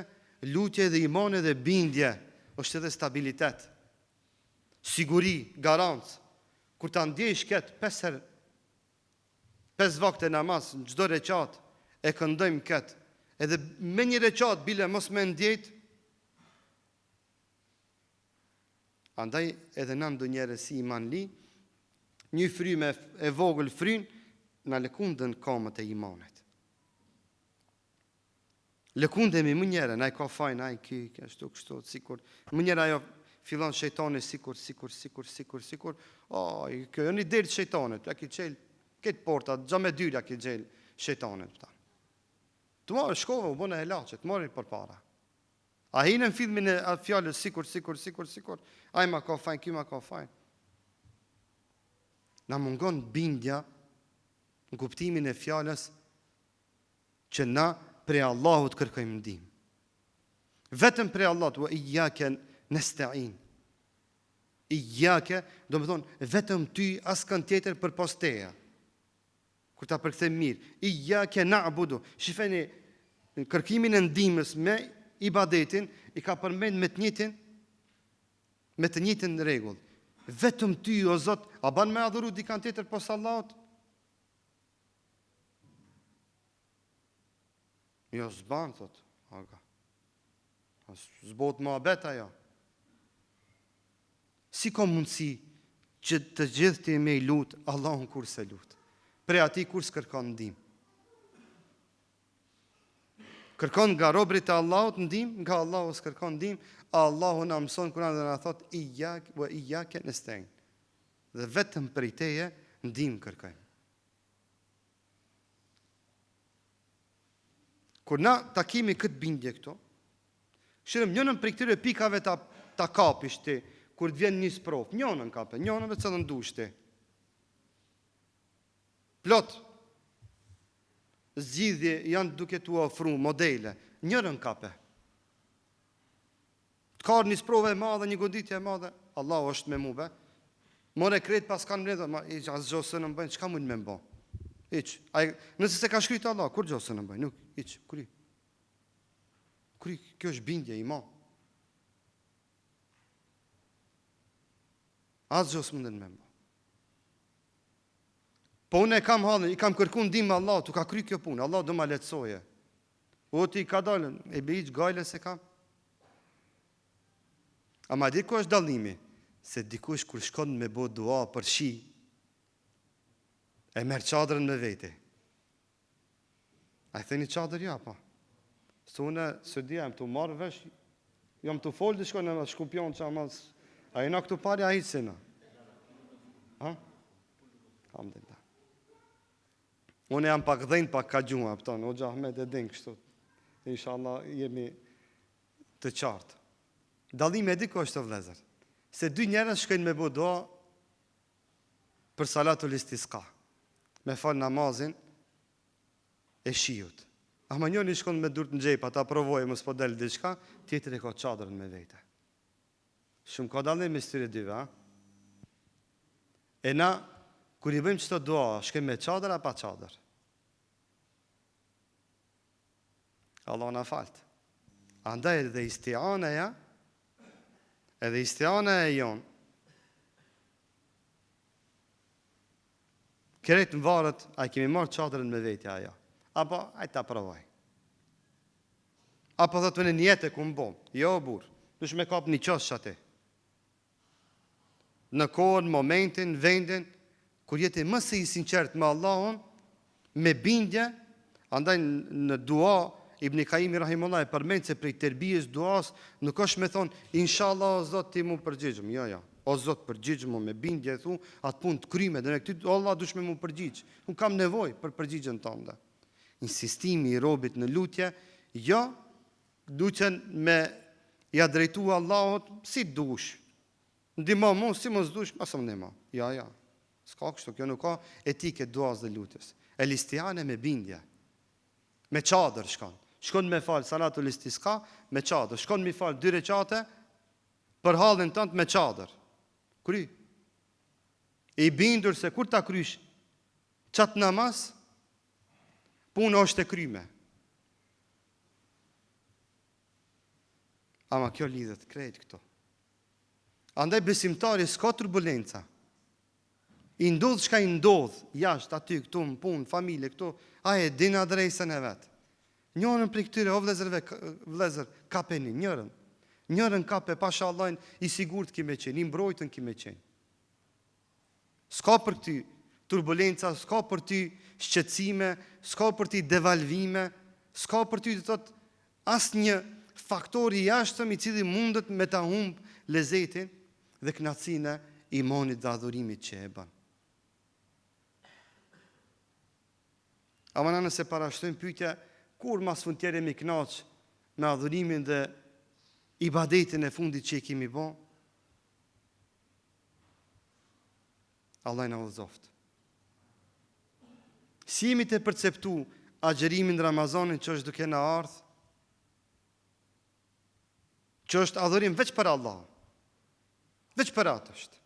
lutje dhe iman dhe bindje, është edhe stabilitet. Siguri, garancë. Kur ta ndjesh këtë 5 vakte namaz në çdo rekat e këndojmë këtë, edhe me një rekat bile mos me ndjet. Andaj edhe na ndonjëherë si imanli, një frymë e vogël fryn na lëkundën kamët e imanit. Lëkundemi më njëre, na i ka fajn, na i kështu, sikur. Më njëre ajo fillon shejtani sikur. Kjo e një dirë të shejtanit, ja ki qelë, këtë porta, gja me dyrja ki qelë shejtanit. Të marrë shkove, u bëne helaqe, të marrë për para. A hinë në filmin e fjallës sikur, a i ma ka fajn, ky ma ka fajn. Na mungon bindja në kuptimin e fjallës që na prej Allahut kërkojmë ndihmë. Vetëm prej Allahut, wa iyyaka nasta'in. Iyyaka, do më thonë, vetëm ty askën tjetër për pas teja. Kur ta përkthem mirë, iyyaka na'budu. Shifeni, kërkimin e ndihmës me ibadetin i ka përmend me të njëjtën rregull. Vetëm ty o Zot, a ban me adhuru dikant tjetër pas Allahut? Jo, s'ban, thot, aga. S'bot më abet ajo. Si ka mundësi që të gjithë të me i lutë, Allahun kur se lutë. Pre ati kur s'kërkon ndihmë. Kërkon nga robrit e Allahut ndihmë, nga Allahu s'kërkon ndihmë, Allahu na mëson Kur'an dhe na thot iyyaka nasta'in. Dhe vetëm prej teje ndihmë kërkojmë. Kur na takimi këtë bindje këto, shërëm njënën për këtyre pikave ta kapish ti, kur të vjen një sprov, njënën kape, njënën vetë të ndush ti. Plot, zgjidhje janë duke tu ofru modele, njërën kape. Të karë një sprove e madhe, një goditje e madhe, Allah është me muve, more kretë pas kanë mledhe, ma iq, asë gjosë në mbëjnë, qka mund me mbo? Iq, nëse se ka shkrytë Allah, kur gjosë në mbëjnë? Nuk, iq, kuri. Kuri, kjo është bindje i ma. Asë gjosë mundin me mbo. Po unë e kam halën, i kam kërku ndihmë Allah, tu ka kry kjo punë, Allah do ma letësoje. O ti ka dalën, e be iq gajle se kam. Ama di ku është dallimi, se dikush kur shkon me bo dua për shi, e merë qadrën me vete. A i theni qadrë ja, pa. Së une, së dhja, jam të marrë vesh, jam të folë, shkon në shkupion që amas, a i na këtu pari, a i sena. Ha? Kam dhe ta. Une jam pak dhejnë, pak ka gjuma, pëton, o Gjahmet e din kështu. Inshallah, jemi të qartë. Dallimi e di ko është të vlezër. Se dy njerës shkojnë me bo doa për salatul istisqa. Me falë namazin e shiut. Ama njëni shkon me durt në gjejpa, ta provojë, më s'po delë diçka, tjetër e ka qadrën me vete. Shumë ka dallim me styre dyve, ha? E na, kur i bëjmë qëto dua, shkojmë me qadrë a pa qadrë? Allah na faltë. Andaj edhe istiane ja, edhe istiane e jonë, kërejt në varët, a i kemi marrë qadrën me vetja aja. Apo, a i ta provaj. Apo dhe të vënë njete ku më bom. Jo, burë, dush me kap një qosë që ati. Në kohën, momentin, vendin, kur jeti mëse i sinqert me Allahun, me bindje, andaj në dua, Ibn Kaimi Rahimullah e përmend se prej tërbijës duas, nuk është me thonë, inshallah o Zot ti mu përgjigjëm. Jo, jo. O Zot përgjigjëm me bindje e thu, atë punë të kryme, dhe në këty Allah dush me mu përgjigjë. Unë kam nevoj për përgjigjen tënde. Insistimi i robit në lutje, jo, duqen me ja drejtu Allahot si dush. Ndima mu, si më zdush, masëm nema. Ja, ja. S'ka kështu, kjo nuk ka etike duas dhe lutjes. E listiane me bindje. Me qadër shkon. Shkon me falë salatul istisqa, me qadër. Shkon me falë 2 rekate, për halin tënd me qadër. Kry. E i bindur se kur ta krysh qatë namaz, punë është e kryme. Ama kjo lidhet krejt këto. Andaj besimtari s'ka turbulenca. I ndodh shka i ndodh, jashtë aty, këtu, në punë, familje, këtu, a e din adresën e vetë. Njërën për këtyre, o vlezër, kapeni, njërën. Njërën kape, pasha Allahin, i sigurt kime qenë, i mbrojtën kime qenë. S'ka për ty turbulenca, s'ka për ty shqetësime, s'ka për ty devalvime, s'ka për ty të thotë asë një faktori jashtëm i cili mundet me ta humbë lezetin dhe knacine i imanit dhe adhurimit që e banë. Ama na nëse parashtojmë pyetja, kur mas fund tjere mi knaq me adhurimin dhe ibadetin e fundit që i kemi bo, Allah në udhëzoft. Si jemi të perceptu agjerimin Ramazanin që është duke në ardhë, që është adhurim veç për Allah, veç për atë është.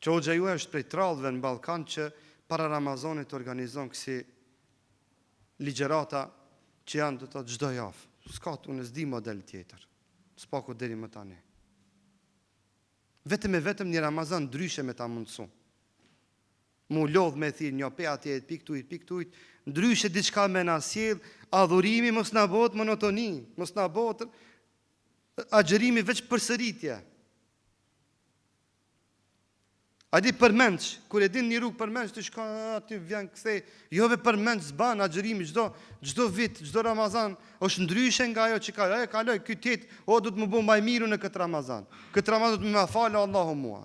Që o gjaju është prej trallëve në Balkan që para Ramazanit të organizon kësi ligjerata që janë të gjdo javë. S'ka të unë s'di model tjetër. S'pa ku deri më tani. Vetëm e vetëm një Ramazan ndryshe me ta mundësu. Mu lodh me thirë një pe atje, pik tujt, ndryshe diçka me nasjedh, adhurimi mos na bot monotoni, mos na bot agjerimi veç përsëritje. A di përmendsh, kur e din një rrugë përmendsh, të shka aty vjen kthej, jove përmendsh zban agjerimi çdo vit, çdo Ramazan, është ndryshe nga ajo që kaloj ky tet, o do të më bëj më miru në këtë Ramazan. Këtë Ramazan do të më falë Allahu mua.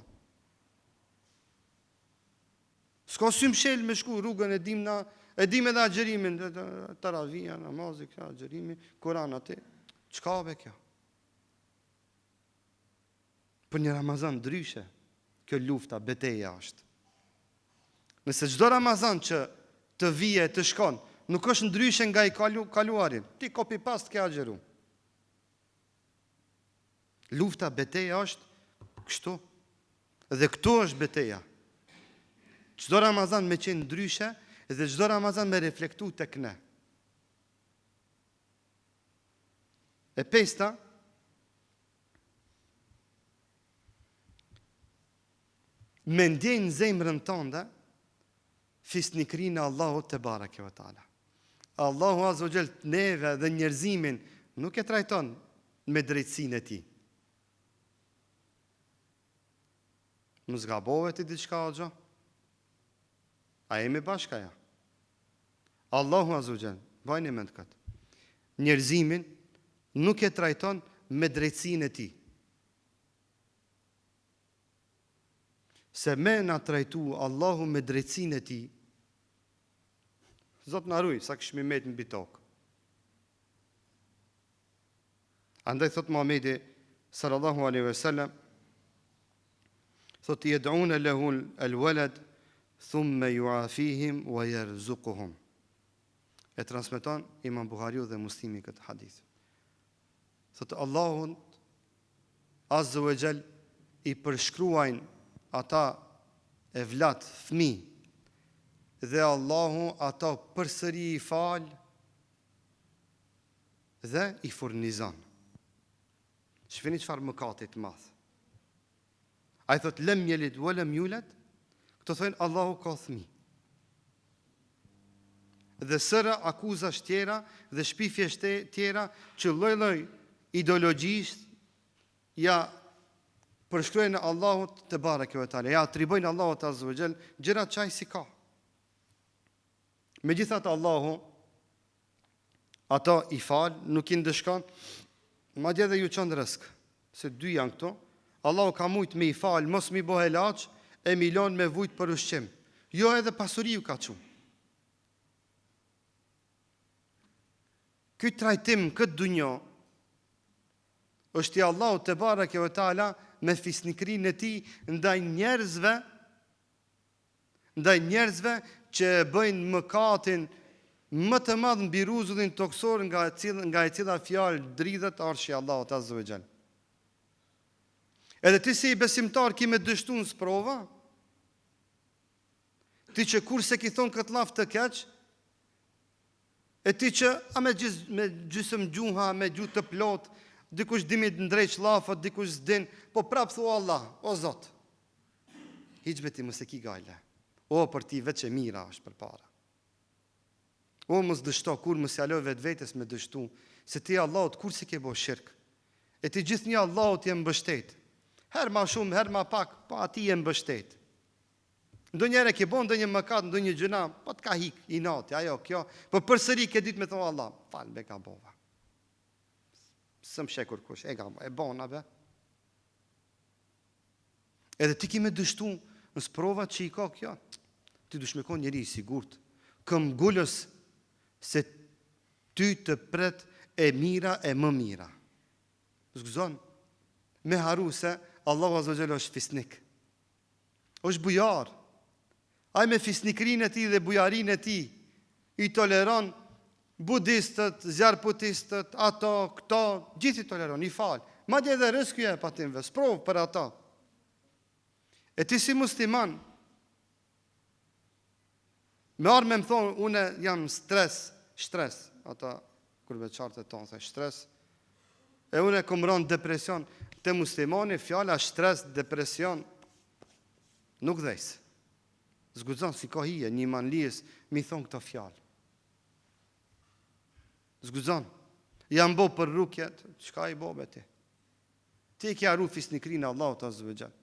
S'ka sy mshel me shku rrugën e dim edhe agjerimin, taravia, namazi, kjo agjerimi, Kur'an atë. Çka be kjo? Për një Ramazan ndryshe. Kjo lufta, beteja është. Nëse çdo Ramazan që të vije, të shkon, nuk është ndryshe nga i kaluarin, ti copy paste ke agjeru. Lufta, beteja është kështu. Dhe këtu është beteja. Çdo Ramazan me qenë ndryshe, dhe çdo Ramazan me reflektu tek ne. E pesta, me ndjenjë zemrën tënde fisnikrinë Allahut te bareke ve taala. Allahu azza wa jall neve dhe njerëzimin nuk e trajton me drejtsinë e tij. Më zgabove ti diçka o gjo? A jemi bashka ja? Allahu azza wa jall, vajni mend këtë. Njerëzimin nuk e trajton me drejtsinë e tij. Se me na trajtu Allahu me drejtsinë e tij, Zot na ruaj sa kishmi met mbi tokë. Andaj thot Muhamedi sallallahu alaihi wasallam, thot yad'una lahu al-walad thumma yu'afihim wa yarzuquhum. E transmeton Imam Buhariu dhe Muslimi këtë hadith. Thot Allahun azza wa jall i përshkruajnë ata e vlat, fëmi, dhe Allahu ata përsëri i fal dhe i furnizon. Shfini çfarë mëkatit madh. Ai thot lem yelid wa lam yulad, këto thonë Allahu ka fëmi. Dhe sëra akuzash tjera dhe shpifjesh tjera që lloj-lloj ideologjisht ja përshkruajnë Allahut te bareke ve taala, ja atribojnë Allahut azza wa jall gjëra çaj si ka. Megjithatë Allahu ata i fal, nuk i ndeshkon, madje edhe ju çon rrezik, se dy janë këto. Allahu ka mujt me i fal, mos mi bëhe laç, e milon me vujt për ushqim. Jo edhe pasuriu ka çu. Ky trajtim këtë dunjë është i Allahut te bareke ve taala me fisnikrinë e tij ndaj njerëzve që bëjnë mëkatin më të madh mbi rrezullin toksor nga e cila fjalë dridhet arshi i Allahut azza wa jall. Edhe ti si besimtar ki me dështu në sprova, ti që kurse ki thonë këtë laf të keq, e ti që me gjysëm gjuha, me gjuhë të plot, dikush dimi të ndrejq lafët, dikush zdin, po prapë thua Allah, o Zot, hiqbe ti mëse ki gajle, o për ti veç e mira është për para. O mës dështo, kur mës jalo vetë me dështu, se ti Allahut kur si ke bo shirk, e ti gjithë një Allahut jem bështet, her ma shumë, her ma pak, po ati jem bështet. Ndo njere ke bo, ndo një mëkat, ndo një gjëna, po të ka hik, i nati, ajo, kjo, po përsëri ke dit me thonë Allah, falë be ka bova. Sëm shekur kush, e bona be. Edhe ti ki me dështu, në sprovat që i ka kjo, ti dush me kon njeri i sigurt, këm gullës, se ty të pret e mira e më mira. Zguzon, me haru se Allahu Azza wa Jalla është fisnik. është bujar. Ai me fisnikrin e ti dhe bujarin e ti i toleron budistët, zjarputistët, ato, këto, gjithi toleron, i falë. Madje edhe rëskja e patimve, sprovë për ata. E ti si musliman, me arë me më thonë, une jam shtres, ata kërbe qartë e tonë, shtres, e une këmë ronë depresion, të muslimani, fjalla shtres, depresion, nuk dhejsë. Zgudzon, si ka hije, një manlijës, mi thonë këto fjallë. Zgudzon, jam bo për rukjet, qka i bo beti? Ti e kja ru fisnikrin e Allahut Azza wa Jall.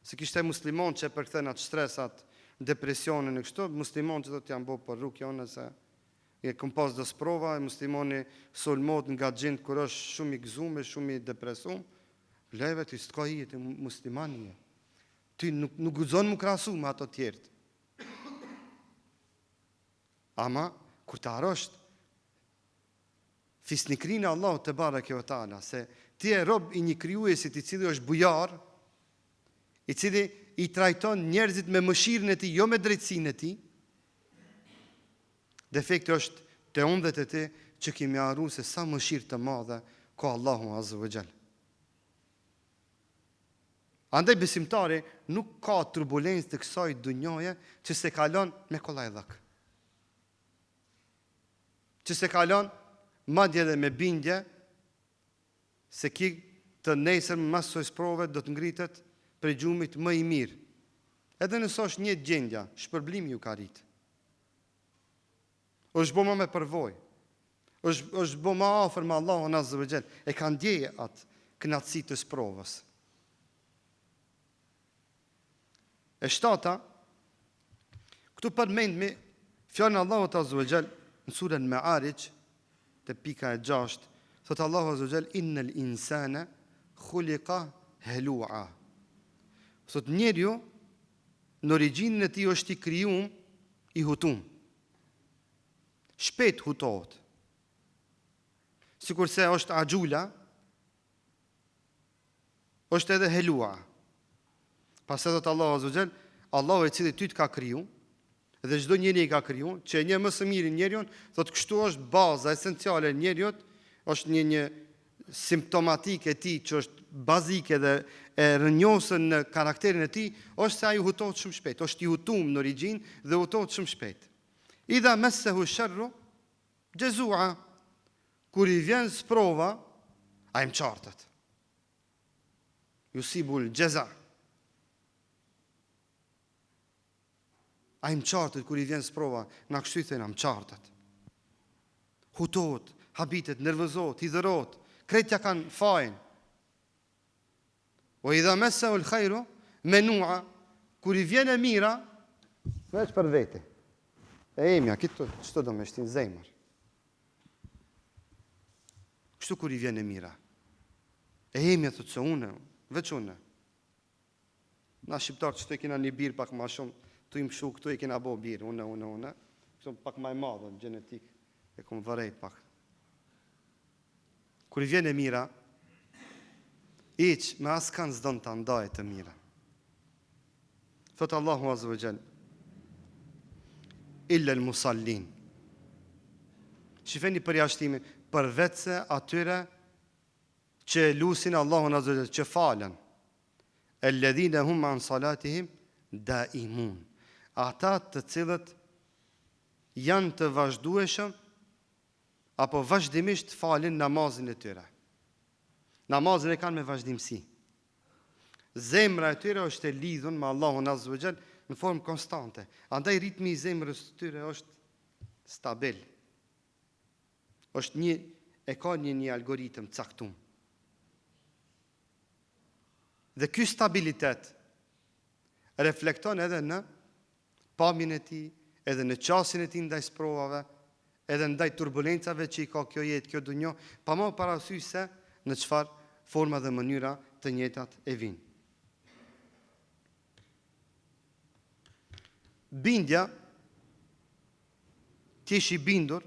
Se kishte muslimon që e përkthen atë stresat, depresionin e kështu, muslimon që do t'jam bo për rukja, nëse e këm pas dhe sprova, e muslimoni sulmot nga gjindë kër është shumë i gëzume, shumë i depresum, leve të s'ka hije të muslimani. Ti nuk gudzon më krasu me ato tjertë. Ama, kur të arosht, fisnikrin e Allahut te bareke ve taala, se ti e rob i një krijuesit i cili është bujar, i cili i trajton njerëzit me mëshirën e tij, jo me drejtsinë e tij. Defekti është te ëndët e ti që kemi arru se sa mëshirë të madhe ka Allahu Azza wa Jall. Andaj besimtari nuk ka turbulencë të kësaj dunjoje që se kalon me kollajllëk. Që se kalon madje edhe me bindje se ki të nesër mas soj sprove do të ngritet për gjumit më i mirë. Edhe nësë është një gjendja, shpërblim ju ka rritë. është bo ma me përvoj, është bo ma afer me Allahun Azza wa Jall, e ka ndjeje atë knatësi të sprovës. E shtata, këtu përmendmi fjalën Allahut Azza wa Jall në surën Ma'arij, te pika e 6, thot Allahu Azza wa Jall, innal insana khuliqa halu'a. Thot njeriu në origjinën e tij është i krijuar i hutum. Shpejt hutohet. Sikurse është agjula, është edhe helua. Pastaj thot Allahu Azza wa Jall, Allahu i cili ty të ka kriju, dhe çdo njeri i ka kriju, që e një më së miri njeriun, thot kështu është baza esenciale e njeriut, është një simptomatik e tij që është bazike dhe e rënjosën në karakterin e tij, është se ai hutohet shumë shpejt, është i hutum në origjinë dhe hutohet shumë shpejt. Idha messehu sharru jazua, kur i vjen sprova, ai më qartet. Yusibul jaza. Ai më qartet kur i vjen sprova, na kështu i thënë më qartet. Hutohet, habitet, nervozohet, hidhërohet, kretja kanë fajin. O idha messehu al-khairu menua, kur i vjen e mira, veç për vete. E emja, qëto do me shtin zemër. Kështu kur i vjen e mira. E emja thot se une, veç une. Na shqiptarë qëto i kena një birë pak ma shumë, tu im shu këtu i kena bo birë, une. Kështu pak ma i madhe, genetik, e kom vërejt pak. Kur i vjen e mira, iq me as kanë zdon të ndaj të mira. Thot Allahu Azza wa Jall, illa al-musallin. Shifeni përjashtimin, përvecë atyre që lusin Allahun Azza wa Jall, që falen. Alladhina hum an salatihim daimun. Ata të cilët janë të vazhdueshëm apo vazhdimisht falin namazin e tyre. Namazin e kanë me vazhdimsi. Zemra e tyre është e lidhur me Allahun Azza wa Jall në formë konstante. Andaj ritmi i zemrës së tyre është stabil. Ka një algoritëm caktuar. Dhe ky stabilitet reflekton edhe në pamjen e tij, edhe në qasjen e tij ndaj sprovave, edhe ndaj turbulencave që i ka kjo jetë, kjo dunjë, pa më parasysh se në çfarë forma dhe mënyra të njëjtat e vinë. Bindja, ti ish i bindur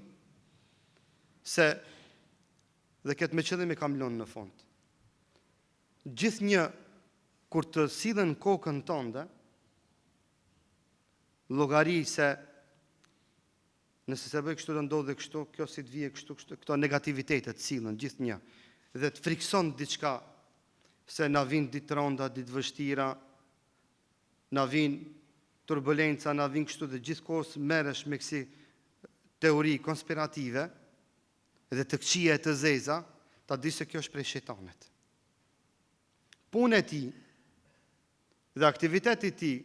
se, dhe këtë me qëllim e kam lënë në fund, gjithë një, kur të sillen kokën tënde, llogari se nëse se bëj kështu të ndodhe kështu, kjo si të vije kështu, këto negativitetet sillen gjithë një, dhe të frikson diçka, se na vinë ditë rënda, ditë vështira, na vinë turbulenca, na vinë kështu dhe gjithkohës merresh me kësi teori konspirative dhe të këqija e të zeza, ta di se kjo është prej shejtanit. Punë e tij dhe aktiviteti i tij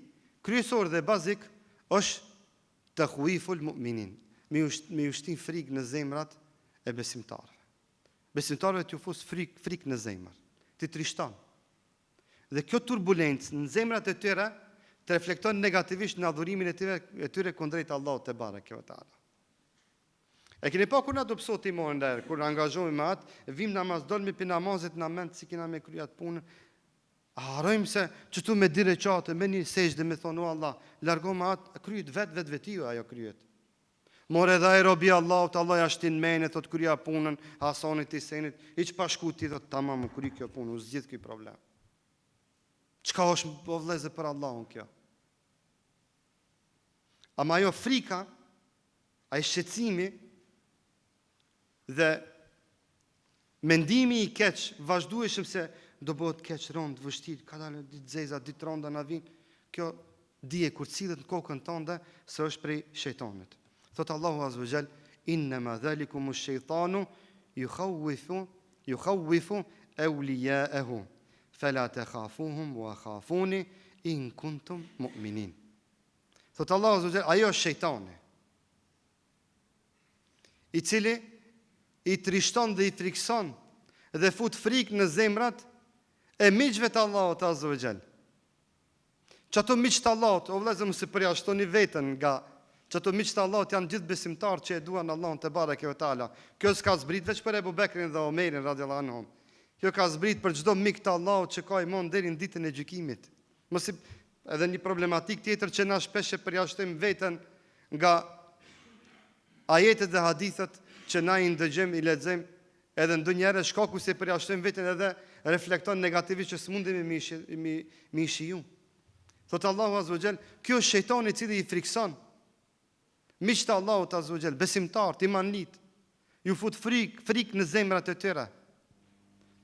kryesor dhe bazik është të khuiful mu'minin, me ju shtin frikë në zemrat e besimtarëve. Besimtarëve t'ju fus frikë në zemër, t'i trishton. Dhe kjo turbulencë në zemrat e tyre të reflekton negativisht në adhurimin e tyre kundrejt Allahut te bareke ve teala. E keni pa kur na do psoti morën der, kur angazhohemi me atë, vim namaz, dolmi pi namazit na ment si kena me kryat punën. Harojmë se çtu me dire qate, me një sejdë me thonë o Allah, largo me atë, kryet vetë ajo kryet. More edhe ai robi Allahut, Allah ja shtin menë, thot krya punën, Hasanit Isenit, hiç pa shkuti thot tamam u kry kjo punë, u zgjidh ky problem. Çka është po vëllezër për Allahun kjo? Ama ajo frika, ai shqetësimi dhe mendimi i keq, vazhdueshëm se do bëhet keq rond, vështirë, ka dalë ditë zeza, ditë ronda na vin. Kjo dije kur cilët në kokën tënde se është prej shejtanit. Thot Allahu azza wa jall, innama dhalikum ash-shaytanu yukhawwifu awliya'ahu fala takhafuhum wa khafuni in kuntum mu'minin. Thot Allahu azza wa jall, ajo është shejtani, i cili i trishton dhe i frikson dhe fut frikë në zemrat e miqve të Allahut azza wa jall. Çato miq të Allahut, o vëllezër, mos e përjashtoni veten nga çato miq të Allahut, janë gjithë besimtarë që e duan Allahun te bareke ve teala. Kjo s'ka zbrit veç për Ebu Bekrin dhe Omerin radhiyallahu anhum. Kjo ka zbrit për çdo mik të Allahut që ka iman deri në ditën e gjykimit. Mos i edhe një problematik tjetër që na shpesh e përjashtojmë veten nga ajetet dhe hadithet që na i ndëgjojmë, i lexojmë, edhe ndonjëherë shkaku se përjashtojmë veten edhe reflekton negativisht që s'mundemi mi shiju. Thot Allahu azza wa jall, kjo është shejtani i cili i frikson miq të Allahut azza wa jall, besimtar, imanit, ju fut frikë në zemrat e tyre.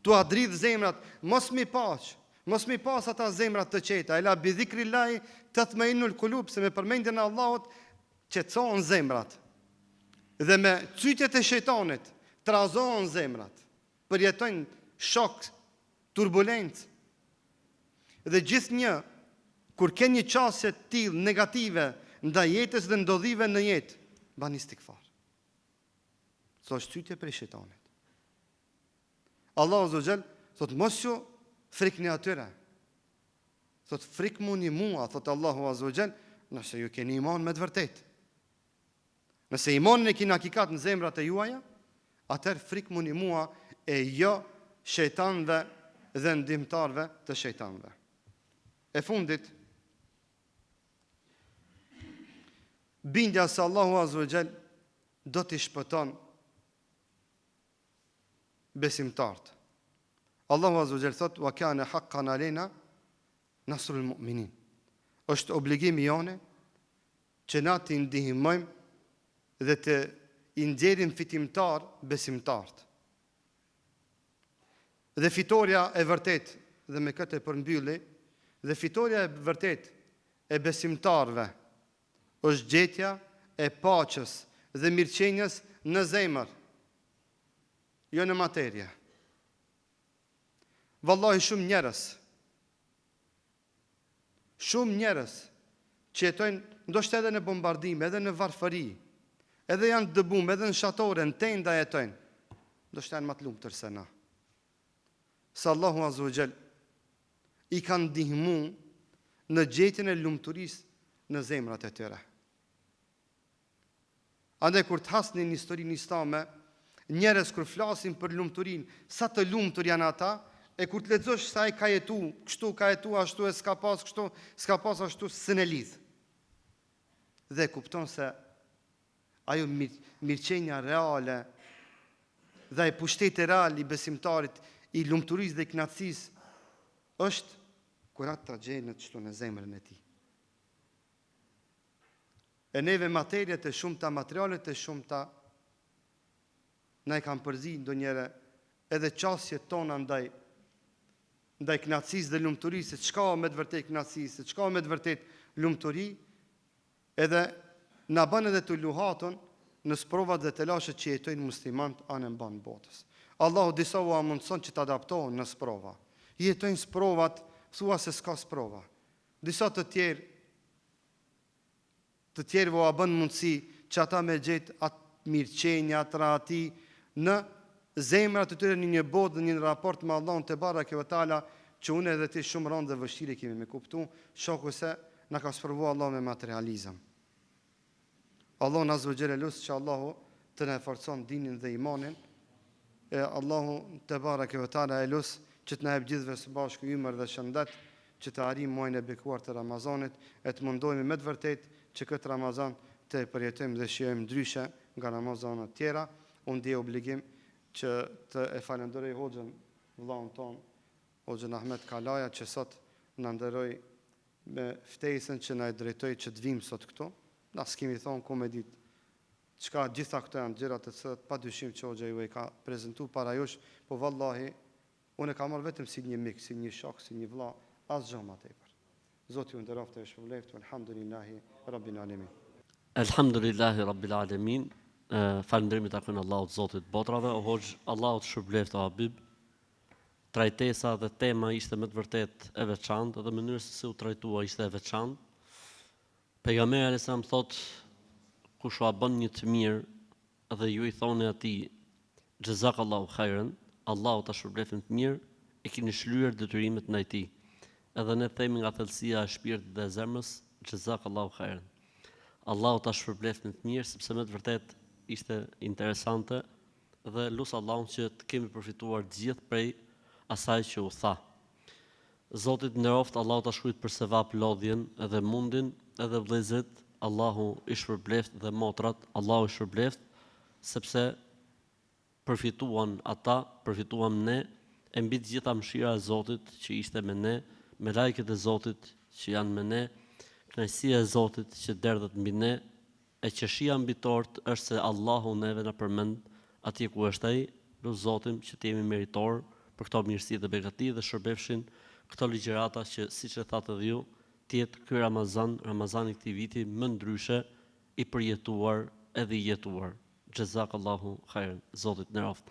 Tu adridh zemrat, mos mi pas ata zemrat të qeta, ela bi dhikrillahi tatma'innul qulub, se me përmendjen e Allahut qetësohen zemrat. Dhe me cytjet e shejtanit trazohen zemrat, përjetojnë shok, turbulencë. Dhe gjithnjë kur ke një çështje të tillë negative ndaj jetës dhe ndodhive në jetë, bani istikfar. So është cytje prej shejtanit. Allahu azza wa jall thot mos ju frikni atyre. Thot frikmuni mua, thot Allahu azza wa jall, nëse ju keni iman me të vërtetë. Nëse imanin e keni hakikat në zemrat e juaja, atëherë frikmuni mua e jo shejtanëve dhe ndihmtarëve të shejtanëve. E fundit, bindja se Allahu azza wa jall do t'i shpëton besimtarët. Allahu azza wa jall thot wa kana haqqan alena nasrul mu'minin. Është obligimi jonë që na t'i ndihmojmë dhe të i nxjerrim fitimtar besimtarët. Dhe fitoria e vërtet, dhe me këtë e përmbylli, dhe fitoria e vërtet e besimtarëve është gjetja e paqes dhe mirëqenies në zemër, jo në materje. Vallahi shumë njerëz që jetojnë ndoshta edhe në bombardime, edhe në varfëri, edhe janë të dëbuar, edhe në shatore, në tenda jetojnë, ndoshta janë më të lumtur se na. Se Allahu azza wa jall i kanë ndihmu në gjetjen e lumturisë në zemrat e tyre. Andaj kur të hasni në historinë islame, njerëz kur flasin për lumturinë, sa të lumtur janë ata, e kur të lexosh se ai ka jetu, kështu ka jetu, ashtu e s'ka pas kështu, s'ka pas ashtu, s'e lidh. Dhe kupton se ajo mirëqenia reale dhe ai pushteti real i besimtarit, i lumturisë dhe i kënaqësisë është kur atë ta gjenë të shtu në zemrën e tij. E neve materiet e shumta, materialet e shumta na i kanë përzi ndonjëherë edhe qasjet tona ndaj kënaqësisë dhe lumturisë, se çka me të vërtet kënaqësi, se çka me të vërtet lumturi, edhe na bën edhe të luhatën në sprovat dhe të lashet që jetojnë muslimanët anën ban botës. Allahu disa u mundson që të adaptohen në sprova. Jetojnë sprovat, thua se s'ka sprova. Disa të tjerë u bën mundësi që ata me gjetë atë mirëqenja, atë rahati në zemrat të tyre në një botë dhe një raport me Allahun te bareke ve teala, që unë edhe ti shumë rëndë dhe vështirë kemi me kuptu, shoku se na ka sprovu Allah me materializëm. Allahu na zgjëre lut që Allahu të na forcon dinin dhe imanin. E Allahu te bareke ve teala e lut që të na jap gjithëve së bashku ymër dhe shëndet, që të arrijmë muajin e bekuar të Ramazanit, e të mundohemi me të vërtetë që këtë Ramazan të përjetojmë dhe shijojmë ndryshe nga Ramazanët tjera. Unë di obligim që të e falenderoj hoxhën vëllaun ton, hoxhën Ahmet Kalaja, që sot na nderoi me ftesën që na e drejtoi që të vim sot këtu. Na s'kemi thonë ku me ditë çka, gjitha këto janë gjëra të cilat padyshim që hoxha ju e ka prezantuar para jush, po vallahi unë e kam marrë vetëm si një mik, si një shok, si një vëlla, asgjë më tepër. Zoti ju nderoftë e shpëlbeft, alhamdulillahi rabbil alamin. Elhamdulillahi rabbil alamin. Falënderimi takojnë Allahut Zotit botrave. O hoxh, Allahut shpëlbeft o Habib. Trajtesa dhe tema ishte me të vërtet e veçantë, dhe mënyrë se si u trajtua ishte e veçantë. Pejgamberi alayhis salam thot, kush ua bën një të mirë dhe ju i thoni atij xhezakallahu khairan, Allahu ta shpërblet të mirë, e keni shlyer detyrimet ndaj tij. Edhe ne themi nga thellësia e shpirtit dhe e zemrës, xhezakallahu khairan. Allahu ta shpërblet të mirë, sepse me të vërtet ishte interesante dhe lut Allahun që të kemi përfituar gjithë prej asaj që u tha. Zotit nderoft, Allahu ta shkruajt për sevap lodhjen edhe mundin, edhe vëllezërit, Allahu i shpërbleft dhe motrat, Allahu i shpërbleft, sepse përfituan ata, përfituam ne, e mbi të gjitha mëshira e Zotit që ishte me ne, me lajket e Zotit që janë me ne, kënaqësia e Zotit që derdhet mbi ne, e qeshia mbi tort është se Allahu neve na përmend atje ku është ai, lut Zotin që të jemi meritor për këto mirësi dhe begati dhe shërbefshin këto ligjërata që, siç e thatë edhe ju, tjetë ky Ramazani këtij viti më ndryshe i përjetuar edhe i jetuar. Xhezakallahu khairan. Zotit nderoft.